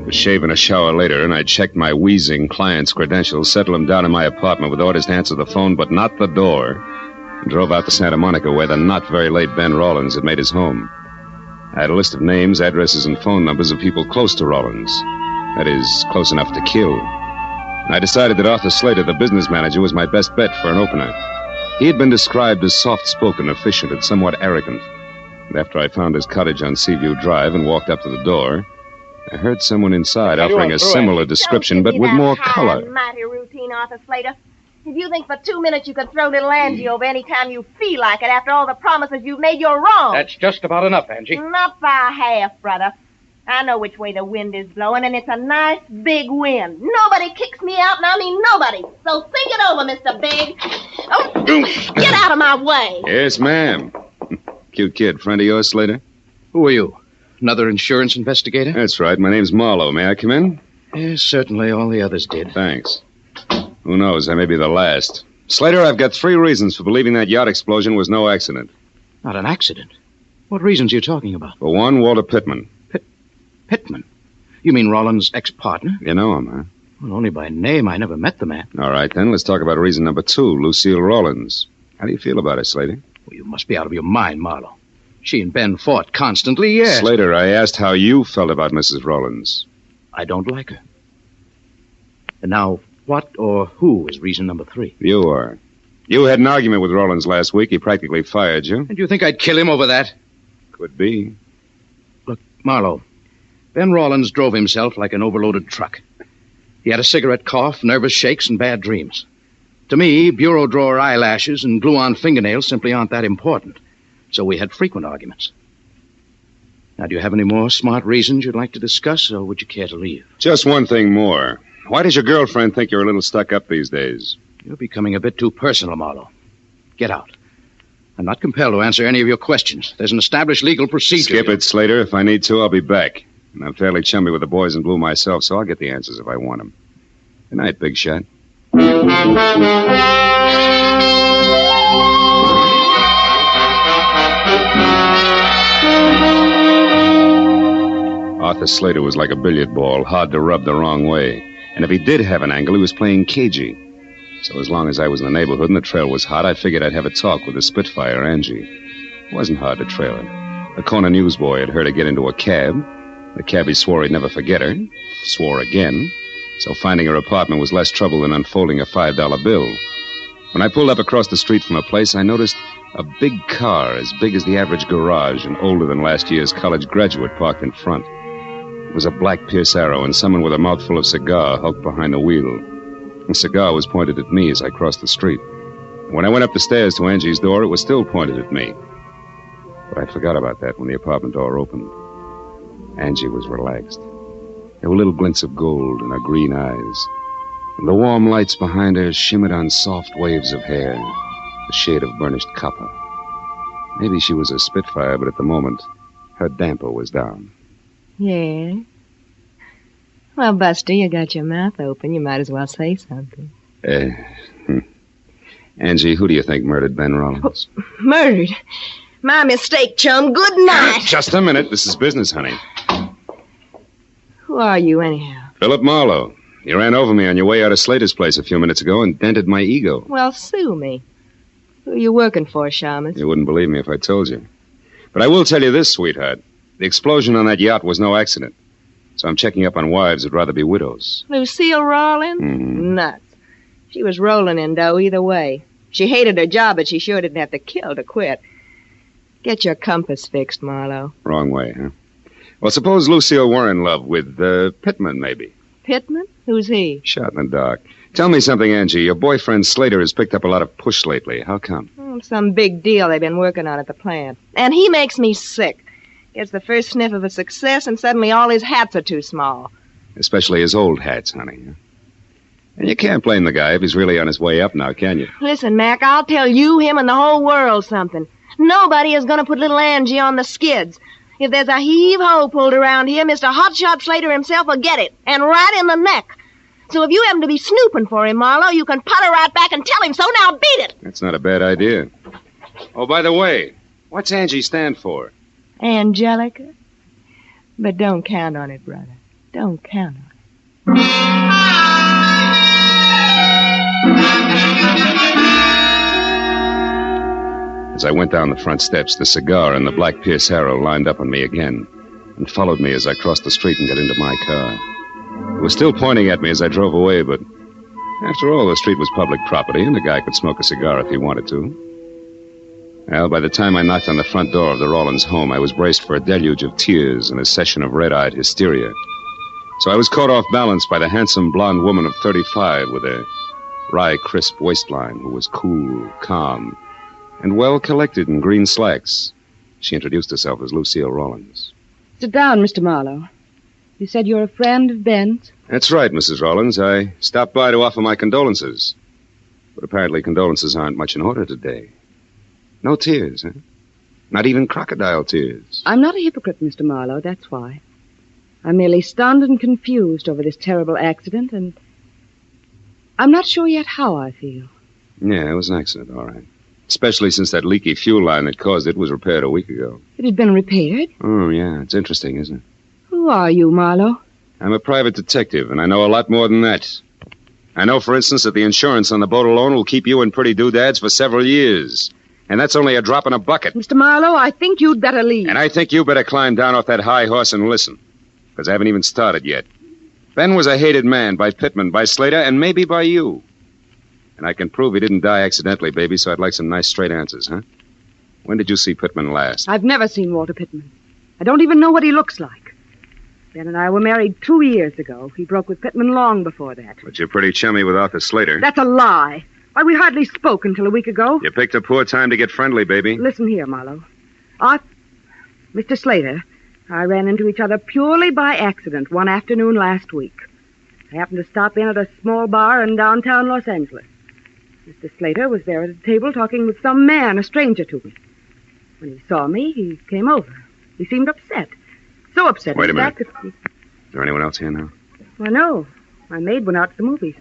A shave and a shower later, and I checked my wheezing client's credentials, settled him down in my apartment with orders to answer the phone, but not the door, and drove out to Santa Monica, where the not very late Ben Rawlins had made his home. I had a list of names, addresses, and phone numbers of people close to Rawlins. That is, close enough to kill. And I decided that Arthur Slater, the business manager, was my best bet for an opener. He had been described as soft-spoken, efficient, and somewhat arrogant. And after I found his cottage on Seaview Drive and walked up to the door, I heard someone inside offering a similar description, but with more color. Mighty routine, Arthur Slater. If you think for 2 minutes you can throw little Angie over any time you feel like it after all the promises you've made, you're wrong. That's just about enough, Angie. Not by half, brother. I know which way the wind is blowing, and it's a nice big wind. Nobody kicks me out, and I mean nobody. So think it over, Mr. Big. Oh, get out of my way. Yes, ma'am. Cute kid. Friend of yours, Slater? Who are you? Another insurance investigator? That's right. My name's Marlowe. May I come in? Yes, certainly. All the others did. Thanks. Who knows? I may be the last. Slater, I've got 3 reasons for believing that yacht explosion was no accident. Not an accident? What reasons are you talking about? For one, Walter Pittman. Pittman? You mean Rollins' ex-partner? You know him, huh? Well, only by name. I never met the man. All right, then. Let's talk about reason number 2, Lucille Rawlins. How do you feel about her, Slater? Well, you must be out of your mind, Marlowe. She and Ben fought constantly, yes. Slater, I asked how you felt about Mrs. Rawlins. I don't like her. And now, what or who is reason number 3? You are. You had an argument with Rawlins last week. He practically fired you. And you think I'd kill him over that? Could be. Look, Marlowe, Ben Rawlins drove himself like an overloaded truck. He had a cigarette cough, nervous shakes, and bad dreams. To me, bureau drawer eyelashes and glue-on fingernails simply aren't that important. So we had frequent arguments. Now, do you have any more smart reasons you'd like to discuss, or would you care to leave? Just one thing more. Why does your girlfriend think you're a little stuck up these days? You're becoming a bit too personal, Marlowe. Get out. I'm not compelled to answer any of your questions. There's an established legal procedure. Skip it, Slater. If I need to, I'll be back. And I'm fairly chummy with the boys in blue myself, so I'll get the answers if I want them. Good night, big shot. Arthur Slater was like a billiard ball, hard to rub the wrong way. And if he did have an angle, he was playing cagey. So as long as I was in the neighborhood and the trail was hot, I figured I'd have a talk with the Spitfire, Angie. It wasn't hard to trail her. A corner newsboy had heard her get into a cab. The cabbie swore he'd never forget her. Swore again. So finding her apartment was less trouble than unfolding a $5 bill. When I pulled up across the street from her place, I noticed a big car as big as the average garage and older than last year's college graduate parked in front. It was a black Pierce Arrow, and someone with a mouthful of cigar hulked behind the wheel. The cigar was pointed at me as I crossed the street. When I went up the stairs to Angie's door, it was still pointed at me. But I forgot about that when the apartment door opened. Angie was relaxed. There were little glints of gold in her green eyes. And the warm lights behind her shimmered on soft waves of hair, a shade of burnished copper. Maybe she was a Spitfire, but at the moment, her damper was down. Yeah? Well, Buster, you got your mouth open. You might as well say something. Angie, who do you think murdered Ben Rollins? Murdered? My mistake, chum. Good night. Just a minute. This is business, honey. Who are you, anyhow? Philip Marlowe. You ran over me on your way out of Slater's place a few minutes ago and dented my ego. Well, sue me. Who are you working for, Shamus? You wouldn't believe me if I told you. But I will tell you this, sweetheart. The explosion on that yacht was no accident. So I'm checking up on wives who'd rather be widows. Lucille Rawlins? Nuts. She was rolling in dough either way. She hated her job, but she sure didn't have to kill to quit. Get your compass fixed, Marlowe. Wrong way, huh? Well, suppose Lucille were in love with Pittman, maybe. Pittman? Who's he? Shot in the dark. Tell me something, Angie. Your boyfriend Slater has picked up a lot of push lately. How come? Some big deal they've been working on at the plant. And he makes me sick. Gets the first sniff of a success, and suddenly all his hats are too small. Especially his old hats, honey. And you can't blame the guy if he's really on his way up now, can you? Listen, Mac, I'll tell you, him, and the whole world something. Nobody is going to put little Angie on the skids. If there's a heave-ho pulled around here, Mr. Hotshot Slater himself will get it, and right in the neck. So if you happen to be snooping for him, Marlowe, you can putter right back and tell him so. Now beat it. That's not a bad idea. Oh, by the way, what's Angie stand for? Angelica? But don't count on it, brother. Don't count on it. As I went down the front steps, the cigar and the black Pierce Arrow lined up on me again and followed me as I crossed the street and got into my car. It was still pointing at me as I drove away, but after all, the street was public property and the guy could smoke a cigar if he wanted to. Well, by the time I knocked on the front door of the Rawlins home, I was braced for a deluge of tears and a session of red-eyed hysteria. So I was caught off balance by the handsome blonde woman of 35 with a wry, crisp waistline who was cool, calm, and well-collected in green slacks. She introduced herself as Lucille Rawlins. Sit down, Mr. Marlowe. You said you're a friend of Ben's? That's right, Mrs. Rawlins. I stopped by to offer my condolences. But apparently condolences aren't much in order today. No tears, huh? Not even crocodile tears. I'm not a hypocrite, Mr. Marlowe, that's why. I'm merely stunned and confused over this terrible accident, and I'm not sure yet how I feel. Yeah, it was an accident, all right. Especially since that leaky fuel line that caused it was repaired a week ago. It had been repaired? Oh, yeah. It's interesting, isn't it? Who are you, Marlowe? I'm a private detective, and I know a lot more than that. I know, for instance, that the insurance on the boat alone will keep you in pretty doodads for several years. And that's only a drop in a bucket. Mr. Marlowe, I think you'd better leave. And I think you better climb down off that high horse and listen. Because I haven't even started yet. Ben was a hated man by Pittman, by Slater, and maybe by you. And I can prove he didn't die accidentally, baby, so I'd like some nice straight answers, huh? When did you see Pittman last? I've never seen Walter Pittman. I don't even know what he looks like. Ben and I were married 2 years ago. He broke with Pittman long before that. But you're pretty chummy with Arthur Slater. That's a lie. Why, we hardly spoke until a week ago. You picked a poor time to get friendly, baby. Listen here, Marlowe. Mr. Slater, I ran into each other purely by accident one afternoon last week. I happened to stop in at a small bar in downtown Los Angeles. Mr. Slater was there at a table talking with some man, a stranger to me. When he saw me, he came over. He seemed upset. So upset. Wait a minute. Is there anyone else here now? Well, no. My maid went out to the movies.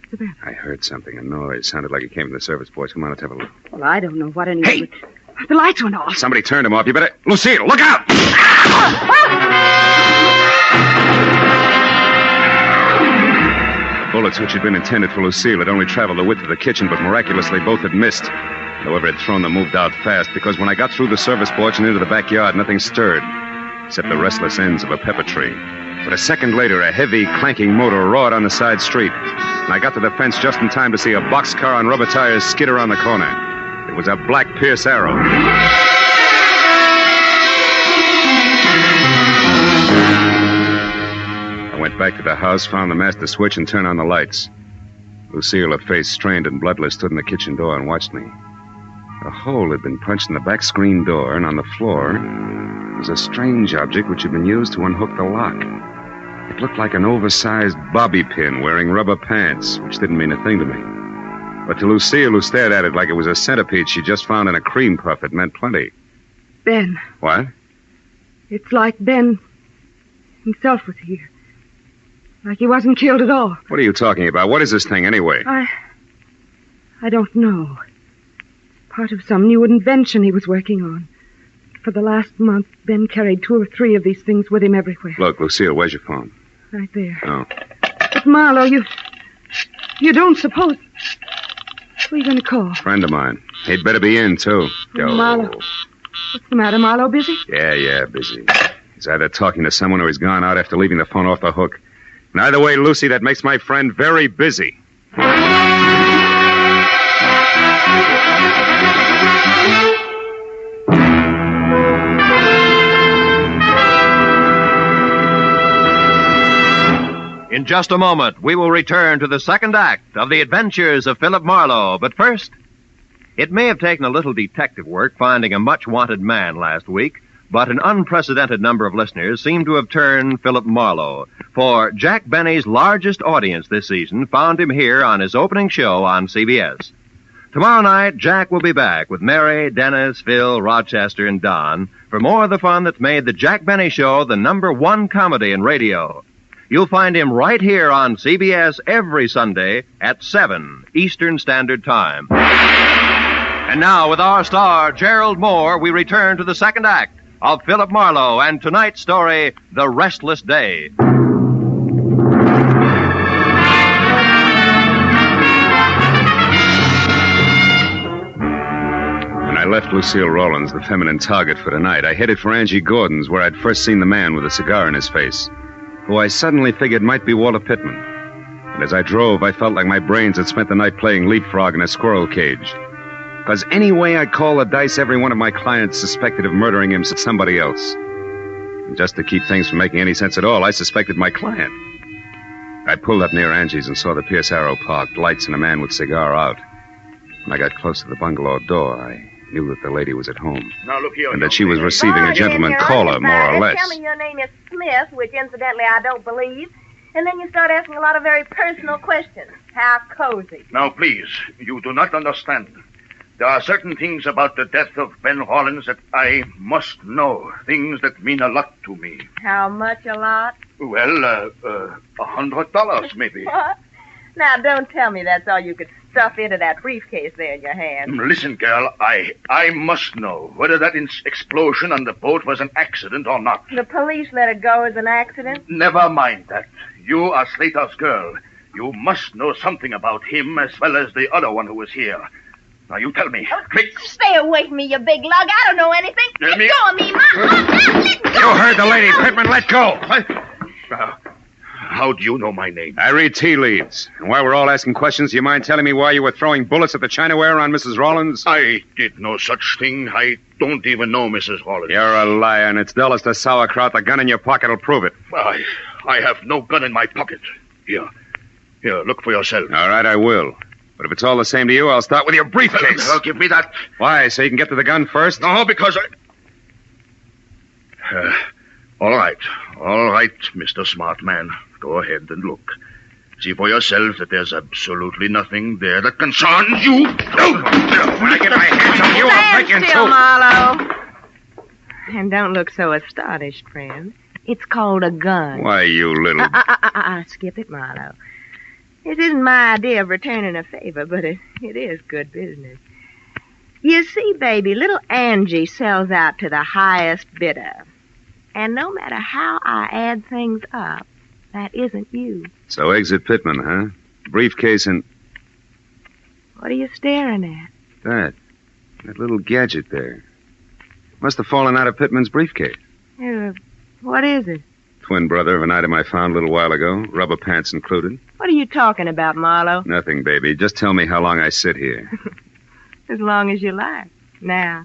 What's the matter? I heard something, a noise. Sounded like it came from the service boys. Come on, let's have a look. Well, I don't know what any... Hey! The lights went off. Somebody turned them off. You better... Lucille, look out! bullets, which had been intended for Lucille, had only traveled the width of the kitchen, but miraculously both had missed. Whoever had thrown them moved out fast, because when I got through the service porch and into the backyard, nothing stirred, except the restless ends of a pepper tree. But a second later, a heavy, clanking motor roared on the side street, and I got to the fence just in time to see a boxcar on rubber tires skid around the corner. It was a black Pierce Arrow. I went back to the house, found the master switch, and turned on the lights. Lucille, her face strained and bloodless, stood in the kitchen door and watched me. A hole had been punched in the back screen door, and on the floor was a strange object which had been used to unhook the lock. It looked like an oversized bobby pin wearing rubber pants, which didn't mean a thing to me. But to Lucille, who stared at it like it was a centipede she just found in a cream puff, it meant plenty. Ben. What? It's like Ben himself was here. Like he wasn't killed at all. What are you talking about? What is this thing, anyway? I don't know. It's part of some new invention he was working on. For the last month, Ben carried 2 or 3 of these things with him everywhere. Look, Lucille, where's your phone? Right there. Oh. But, Marlowe, you don't suppose... Who are you going to call? Friend of mine. He'd better be in, too. Oh, Marlowe. What's the matter, Marlowe? Busy? Yeah, busy. He's either talking to someone or he's gone out after leaving the phone off the hook. And either way, Lucy, that makes my friend very busy. In just a moment, we will return to the second act of the adventures of Philip Marlowe. But first, it may have taken a little detective work finding a much-wanted man last week, but an unprecedented number of listeners seem to have turned Philip Marlowe. For Jack Benny's largest audience this season found him here on his opening show on CBS. Tomorrow night, Jack will be back with Mary, Dennis, Phil, Rochester, and Don for more of the fun that's made the Jack Benny Show the #1 comedy in radio. You'll find him right here on CBS every Sunday at 7 Eastern Standard Time. And now, with our star, Gerald Moore, we return to the second act of Philip Marlowe and tonight's story, The Restless Day. When I left Lucille Rawlins, the feminine target for tonight, I headed for Angie Gordon's, where I'd first seen the man with a cigar in his face, who I suddenly figured might be Walter Pittman. And as I drove, I felt like my brains had spent the night playing leapfrog in a squirrel cage. Because any way I call the dice, every one of my clients suspected of murdering him somebody else. And just to keep things from making any sense at all, I suspected my client. I pulled up near Angie's and saw the Pierce Arrow parked, lights and a man with cigar out. When I got close to the bungalow door, I knew that the lady was at home. Now, look here, and that she was receiving a gentleman caller, more or less. Tell me your name is Smith, which incidentally I don't believe. And then you start asking a lot of very personal questions. How cozy. Now, please, you do not understand. There are certain things about the death of Ben Rawlins that I must know. Things that mean a lot to me. How much a lot? Well, $100 maybe. What? Now, don't tell me that's all you could stuff into that briefcase there in your hand. Listen, girl, I must know whether that explosion on the boat was an accident or not. The police let it go as an accident? Never mind that. You are Slater's girl. You must know something about him as well as the other one who was here. Now, you tell me. Quick. Stay away from me, you big lug. I don't know anything. Let Let go of me, You heard the lady, Pittman. Let go. How do you know my name? I read tea leaves. And while we're all asking questions, do you mind telling me why you were throwing bullets at the chinaware on Mrs. Rawlins? I did no such thing. I don't even know Mrs. Rawlins. You're a liar, and it's dull as the sauerkraut. The gun in your pocket will prove it. I have no gun in my pocket. Here, look for yourself. All right, I will. But if it's all the same to you, I'll start with your briefcase. Give me that. Why, so you can get to the gun first? No, because All right, Mr. Smart Man. Go ahead and look. See for yourself that there's absolutely nothing there that concerns you. When I get my hands on you, I'll break you in two. Still, Marlowe. And don't look so astonished, friend. It's called a gun. Why, you little... Skip it, Marlowe. This isn't my idea of returning a favor, but it is good business. You see, baby, little Angie sells out to the highest bidder. And no matter how I add things up, that isn't you. So exit Pittman, huh? briefcase and... What are you staring at? That little gadget there. Must have fallen out of Pittman's briefcase. What is it? Twin brother of an item I found a little while ago, rubber pants included. What are you talking about, Marlowe? Nothing, baby. Just tell me how long I sit here. As long as you like. Now,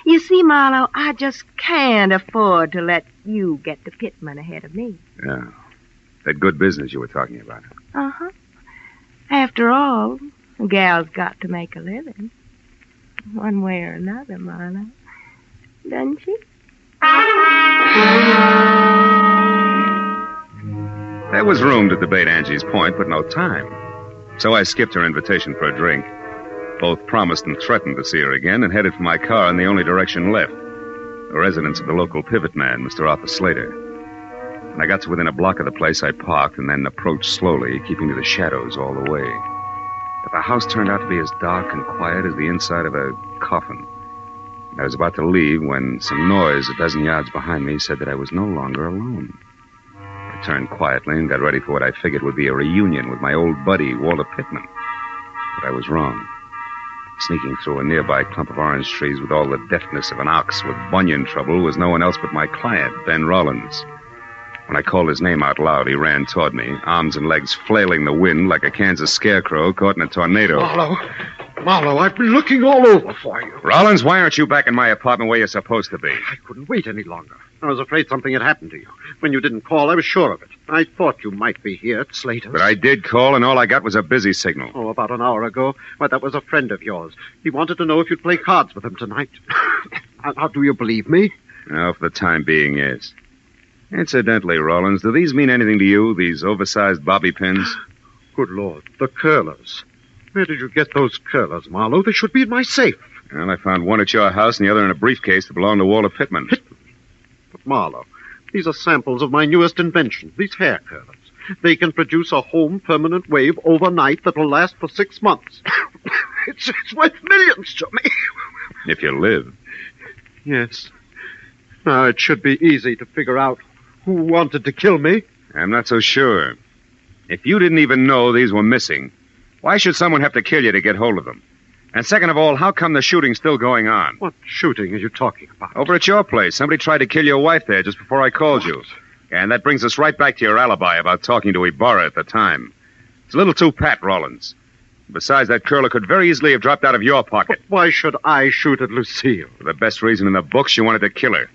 you see, Marlowe, I just can't afford to let you get to Pittman ahead of me. Yeah. That good business you were talking about. Uh-huh. After all, a gal's got to make a living. One way or another, Marlowe. Doesn't she? There was room to debate Angie's point, but no time. So I skipped her invitation for a drink. Both promised and threatened to see her again and headed for my car in the only direction left, the residence of the local pivot man, Mr. Arthur Slater. When I got to within a block of the place, I parked and then approached slowly, keeping to the shadows all the way. But the house turned out to be as dark and quiet as the inside of a coffin. I was about to leave when some noise a dozen yards behind me said that I was no longer alone. I turned quietly and got ready for what I figured would be a reunion with my old buddy, Walter Pittman. But I was wrong. Sneaking through a nearby clump of orange trees with all the deftness of an ox with bunion trouble was no one else but my client, Ben Rollins. When I called his name out loud, he ran toward me, arms and legs flailing the wind like a Kansas scarecrow caught in a tornado. Marlowe, I've been looking all over for you. Rollins, why aren't you back in my apartment where you're supposed to be? I couldn't wait any longer. I was afraid something had happened to you. When you didn't call, I was sure of it. I thought you might be here at Slater's. But I did call, and all I got was a busy signal. Oh, about an hour ago. Why, that was a friend of yours. He wanted to know if you'd play cards with him tonight. How do you believe me? Oh, for the time being, yes. Incidentally, Rollins, do these mean anything to you, these oversized bobby pins? Good Lord, the curlers. Where did you get those curlers, Marlowe? They should be in my safe. Well, I found one at your house and the other in a briefcase that belonged to Walter Pittman. But, Marlowe, these are samples of my newest invention, these hair curlers. They can produce a home permanent wave overnight that will last for 6 months. It's worth millions to me. If you live. Yes. Now, it should be easy to figure out who wanted to kill me. I'm not so sure. If you didn't even know these were missing, why should someone have to kill you to get hold of them? And second of all, how come the shooting's still going on? What shooting are you talking about? Over at your place. Somebody tried to kill your wife there just before I called you. And that brings us right back to your alibi about talking to Ibarra at the time. It's a little too pat, Rollins. Besides, that curler could very easily have dropped out of your pocket. But why should I shoot at Lucille? For the best reason in the books, you wanted to kill her.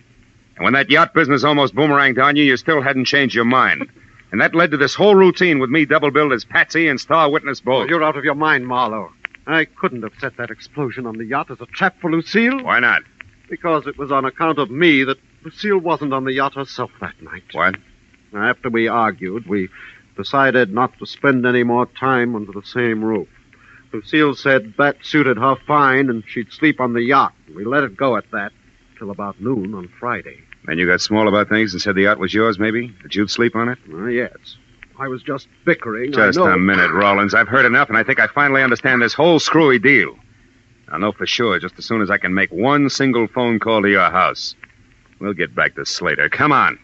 And when that yacht business almost boomeranged on you, you still hadn't changed your mind. And that led to this whole routine with me double-billed as Patsy and star witness both. Oh, you're out of your mind, Marlowe. I couldn't have set that explosion on the yacht as a trap for Lucille. Why not? Because it was on account of me that Lucille wasn't on the yacht herself that night. What? After we argued, we decided not to spend any more time under the same roof. Lucille said that suited her fine and she'd sleep on the yacht. We let it go at that till about noon on Friday. Then you got small about things and said the yacht was yours, maybe? That you'd sleep on it? Yes. I was just bickering. Just I know. a minute, Rollins. I've heard enough, and I think I finally understand this whole screwy deal. I'll know for sure just as soon as I can make one single phone call to your house. We'll get back to Slater. Come on.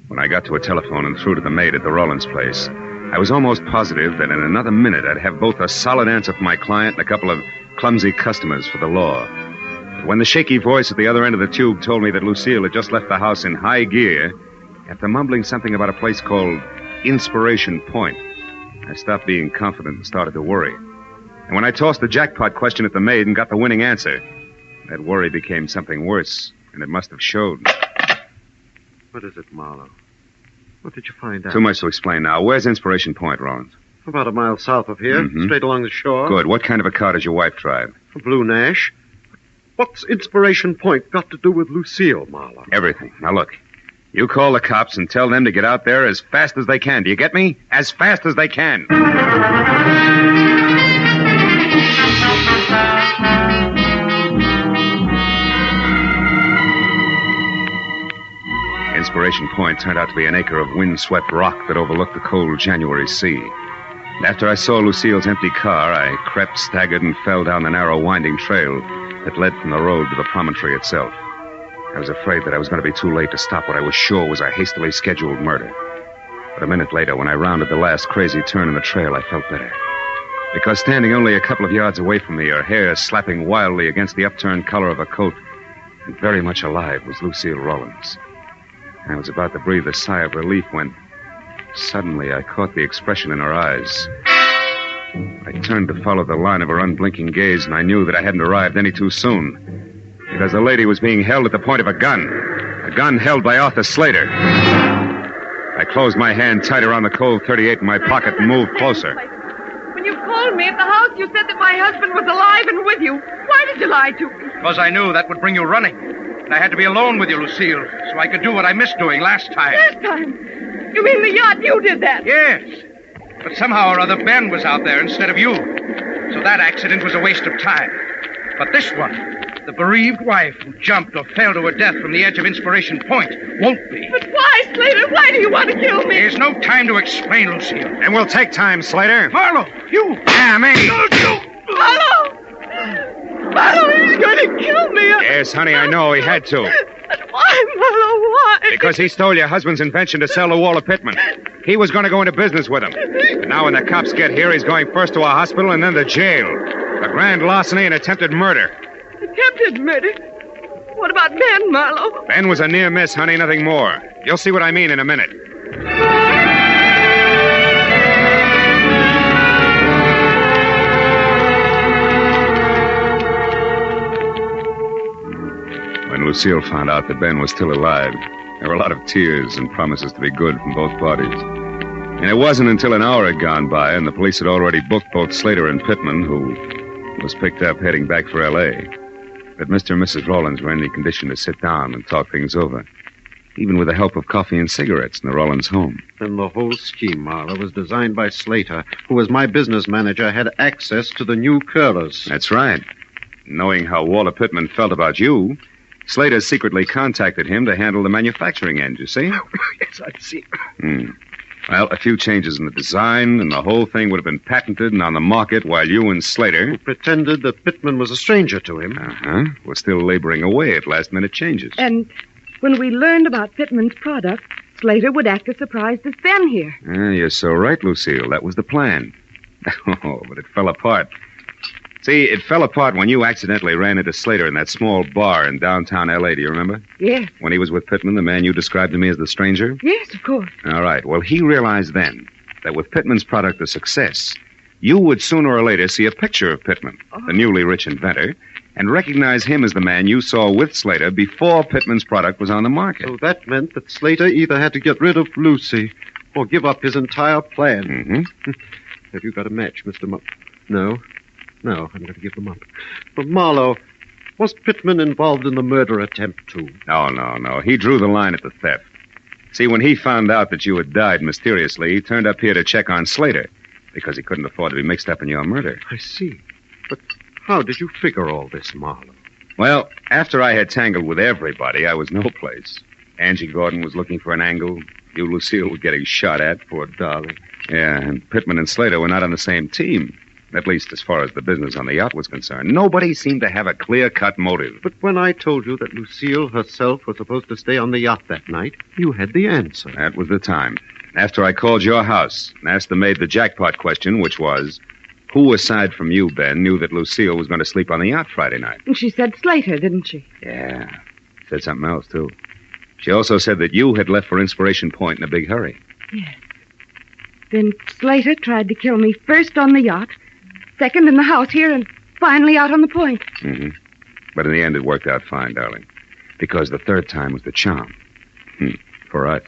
When I got to a telephone and through to the maid at the Rollins place, I was almost positive that in another minute I'd have both a solid answer for my client and a couple of clumsy customers for the law. But when the shaky voice at the other end of the tube told me that Lucille had just left the house in high gear, after mumbling something about a place called Inspiration Point, I stopped being confident and started to worry. And when I tossed the jackpot question at the maid and got the winning answer, that worry became something worse, and it must have showed. What is it, Marlowe? What did you find out? Too much to explain now. Where's Inspiration Point, Rollins? About a mile south of here, straight along the shore. Good. What kind of a car does your wife drive? A blue Nash. What's Inspiration Point got to do with Lucille, Marlowe? Everything. Now, look. You call the cops and tell them to get out there as fast as they can. Do you get me? As fast as they can. Inspiration Point turned out to be an acre of windswept rock that overlooked the cold January sea. And after I saw Lucille's empty car, I crept, staggered, and fell down the narrow, winding trail that led from the road to the promontory itself. I was afraid that I was going to be too late to stop what I was sure was a hastily scheduled murder. But a minute later, when I rounded the last crazy turn in the trail, I felt better. Because standing only a couple of yards away from me, her hair slapping wildly against the upturned collar of her coat, and very much alive, was Lucille Rollins. I was about to breathe a sigh of relief when suddenly I caught the expression in her eyes. I turned to follow the line of her unblinking gaze, and I knew that I hadn't arrived any too soon. Because the lady was being held at the point of a gun held by Arthur Slater. I closed my hand tight around the cold .38 in my pocket and moved closer. When you called me at the house, you said that my husband was alive and with you. Why did you lie to me? Because I knew that would bring you running. And I had to be alone with you, Lucille, so I could do what I missed doing last time. Last time? You mean the yacht? You did that? Yes. But somehow or other, Ben was out there instead of you. So that accident was a waste of time. But this one, the bereaved wife who jumped or fell to her death from the edge of Inspiration Point, won't be. But why, Slater? Why do you want to kill me? There's no time to explain, Lucille. And we'll take time, Slater. Marlowe, you! Yeah, me! Marlowe! Marlowe, he's going to kill me. Yes, honey, I know. He had to. But why, Marlowe, why? Because he stole your husband's invention to sell to Walter Pittman. He was going to go into business with him. And now when the cops get here, he's going first to a hospital and then to jail. A grand larceny and attempted murder. Attempted murder? What about Ben, Marlowe? Ben was a near miss, honey, nothing more. You'll see what I mean in a minute. When Lucille found out that Ben was still alive, there were a lot of tears and promises to be good from both parties. And it wasn't until an hour had gone by and the police had already booked both Slater and Pittman, who was picked up heading back for L.A., that Mr. and Mrs. Rollins were in the condition to sit down and talk things over, even with the help of coffee and cigarettes in the Rollins home. Then the whole scheme, Marlowe, was designed by Slater, who, as my business manager, had access to the new curlers. That's right. Knowing how Walter Pittman felt about you, Slater secretly contacted him to handle the manufacturing end, you see? Yes, I see. Well, a few changes in the design, and the whole thing would have been patented and on the market while you and Slater... Who pretended that Pittman was a stranger to him. Were still laboring away at last-minute changes. And when we learned about Pittman's product, Slater would act as surprised as Ben here. You're so right, Lucille. That was the plan. Oh, but it fell apart. See, it fell apart when you accidentally ran into Slater in that small bar in downtown L.A., do you remember? Yes. When he was with Pittman, the man you described to me as the stranger? Yes, of course. All right. Well, he realized then that with Pittman's product a success, you would sooner or later see a picture of Pittman, the newly rich inventor, and recognize him as the man you saw with Slater before Pittman's product was on the market. So that meant that Slater either had to get rid of Lucy or give up his entire plan. Mm-hmm. Have you got a match, Mr. No, I'm going to give them up. But Marlowe, was Pittman involved in the murder attempt, too? No. He drew the line at the theft. See, when he found out that you had died mysteriously, he turned up here to check on Slater because he couldn't afford to be mixed up in your murder. I see. But how did you figure all this, Marlowe? Well, after I had tangled with everybody, I was no place. Angie Gordon was looking for an angle. You, Lucille, were getting shot at. Poor darling. Yeah, and Pittman and Slater were not on the same team. At least as far as the business on the yacht was concerned. Nobody seemed to have a clear-cut motive. But when I told you that Lucille herself was supposed to stay on the yacht that night, you had the answer. That was the time. After I called your house and asked the maid the jackpot question, which was, who aside from you, Ben, knew that Lucille was going to sleep on the yacht Friday night? And she said Slater, didn't she? Yeah. Said something else, too. She also said that you had left for Inspiration Point in a big hurry. Yes. Then Slater tried to kill me first on the yacht, second in the house here, and finally out on the point. Mm-hmm. But in the end, it worked out fine, darling. Because the third time was the charm. For us.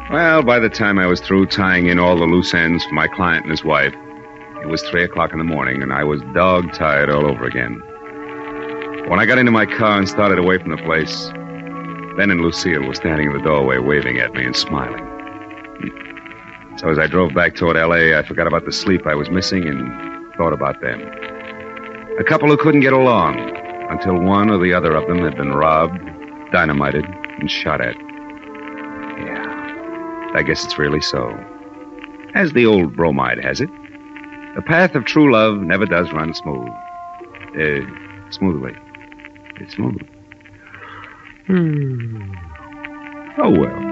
Well, by the time I was through tying in all the loose ends for my client and his wife, it was 3 o'clock in the morning, and I was dog-tired all over again. When I got into my car and started away from the place, Ben and Lucille were standing in the doorway waving at me and smiling. So as I drove back toward L.A., I forgot about the sleep I was missing and thought about them. A couple who couldn't get along, until one or the other of them had been robbed, dynamited, and shot at. Yeah, I guess it's really so. As the old bromide has it, the path of true love never does run smooth. Smoothly. It's smooth. Oh, well.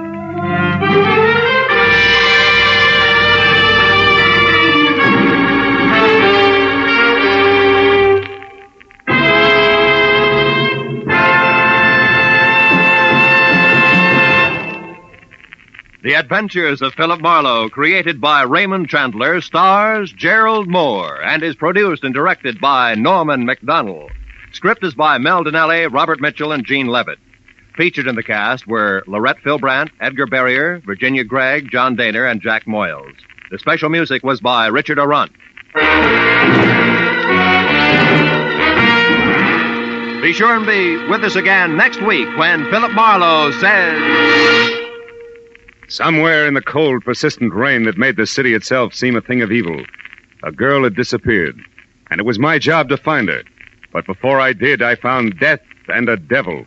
The Adventures of Philip Marlowe, created by Raymond Chandler, stars Gerald Moore and is produced and directed by Norman MacDonald. Script is by Mel Donnelly, Robert Mitchell, and Gene Levitt. Featured in the cast were Lorette Philbrandt, Edgar Barrier, Virginia Gregg, John Daner, and Jack Moyles. The special music was by Richard Arunt. Be sure and be with us again next week when Philip Marlowe says... Somewhere in the cold, persistent rain that made the city itself seem a thing of evil, a girl had disappeared, and it was my job to find her. But before I did, I found death and a devil.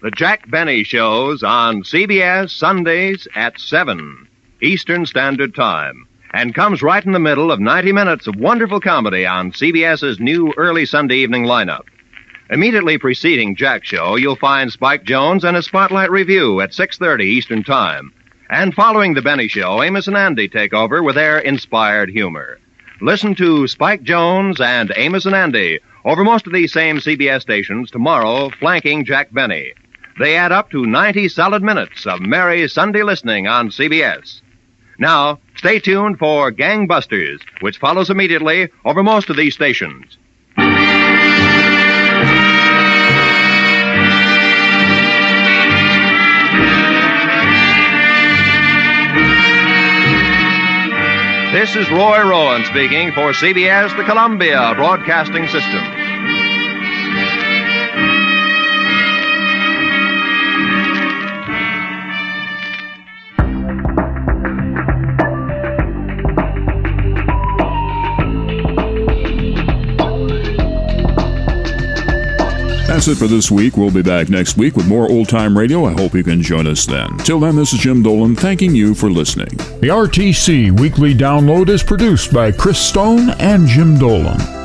The Jack Benny Show's on CBS Sundays at 7 Eastern Standard Time, and comes right in the middle of 90 minutes of wonderful comedy on CBS's new early Sunday evening lineup. Immediately preceding Jack's show, you'll find Spike Jones and a Spotlight Review at 6:30 Eastern Time. And following the Benny Show, Amos and Andy take over with their inspired humor. Listen to Spike Jones and Amos and Andy over most of these same CBS stations tomorrow, flanking Jack Benny. They add up to 90 solid minutes of merry Sunday listening on CBS. Now, stay tuned for Gangbusters, which follows immediately over most of these stations. This is Roy Rowan speaking for CBS, the Columbia Broadcasting System. That's it for this week. We'll be back next week with more old-time radio. I hope you can join us then. Till then, this is Jim Dolan thanking you for listening. The RTC Weekly Download is produced by Chris Stone and Jim Dolan.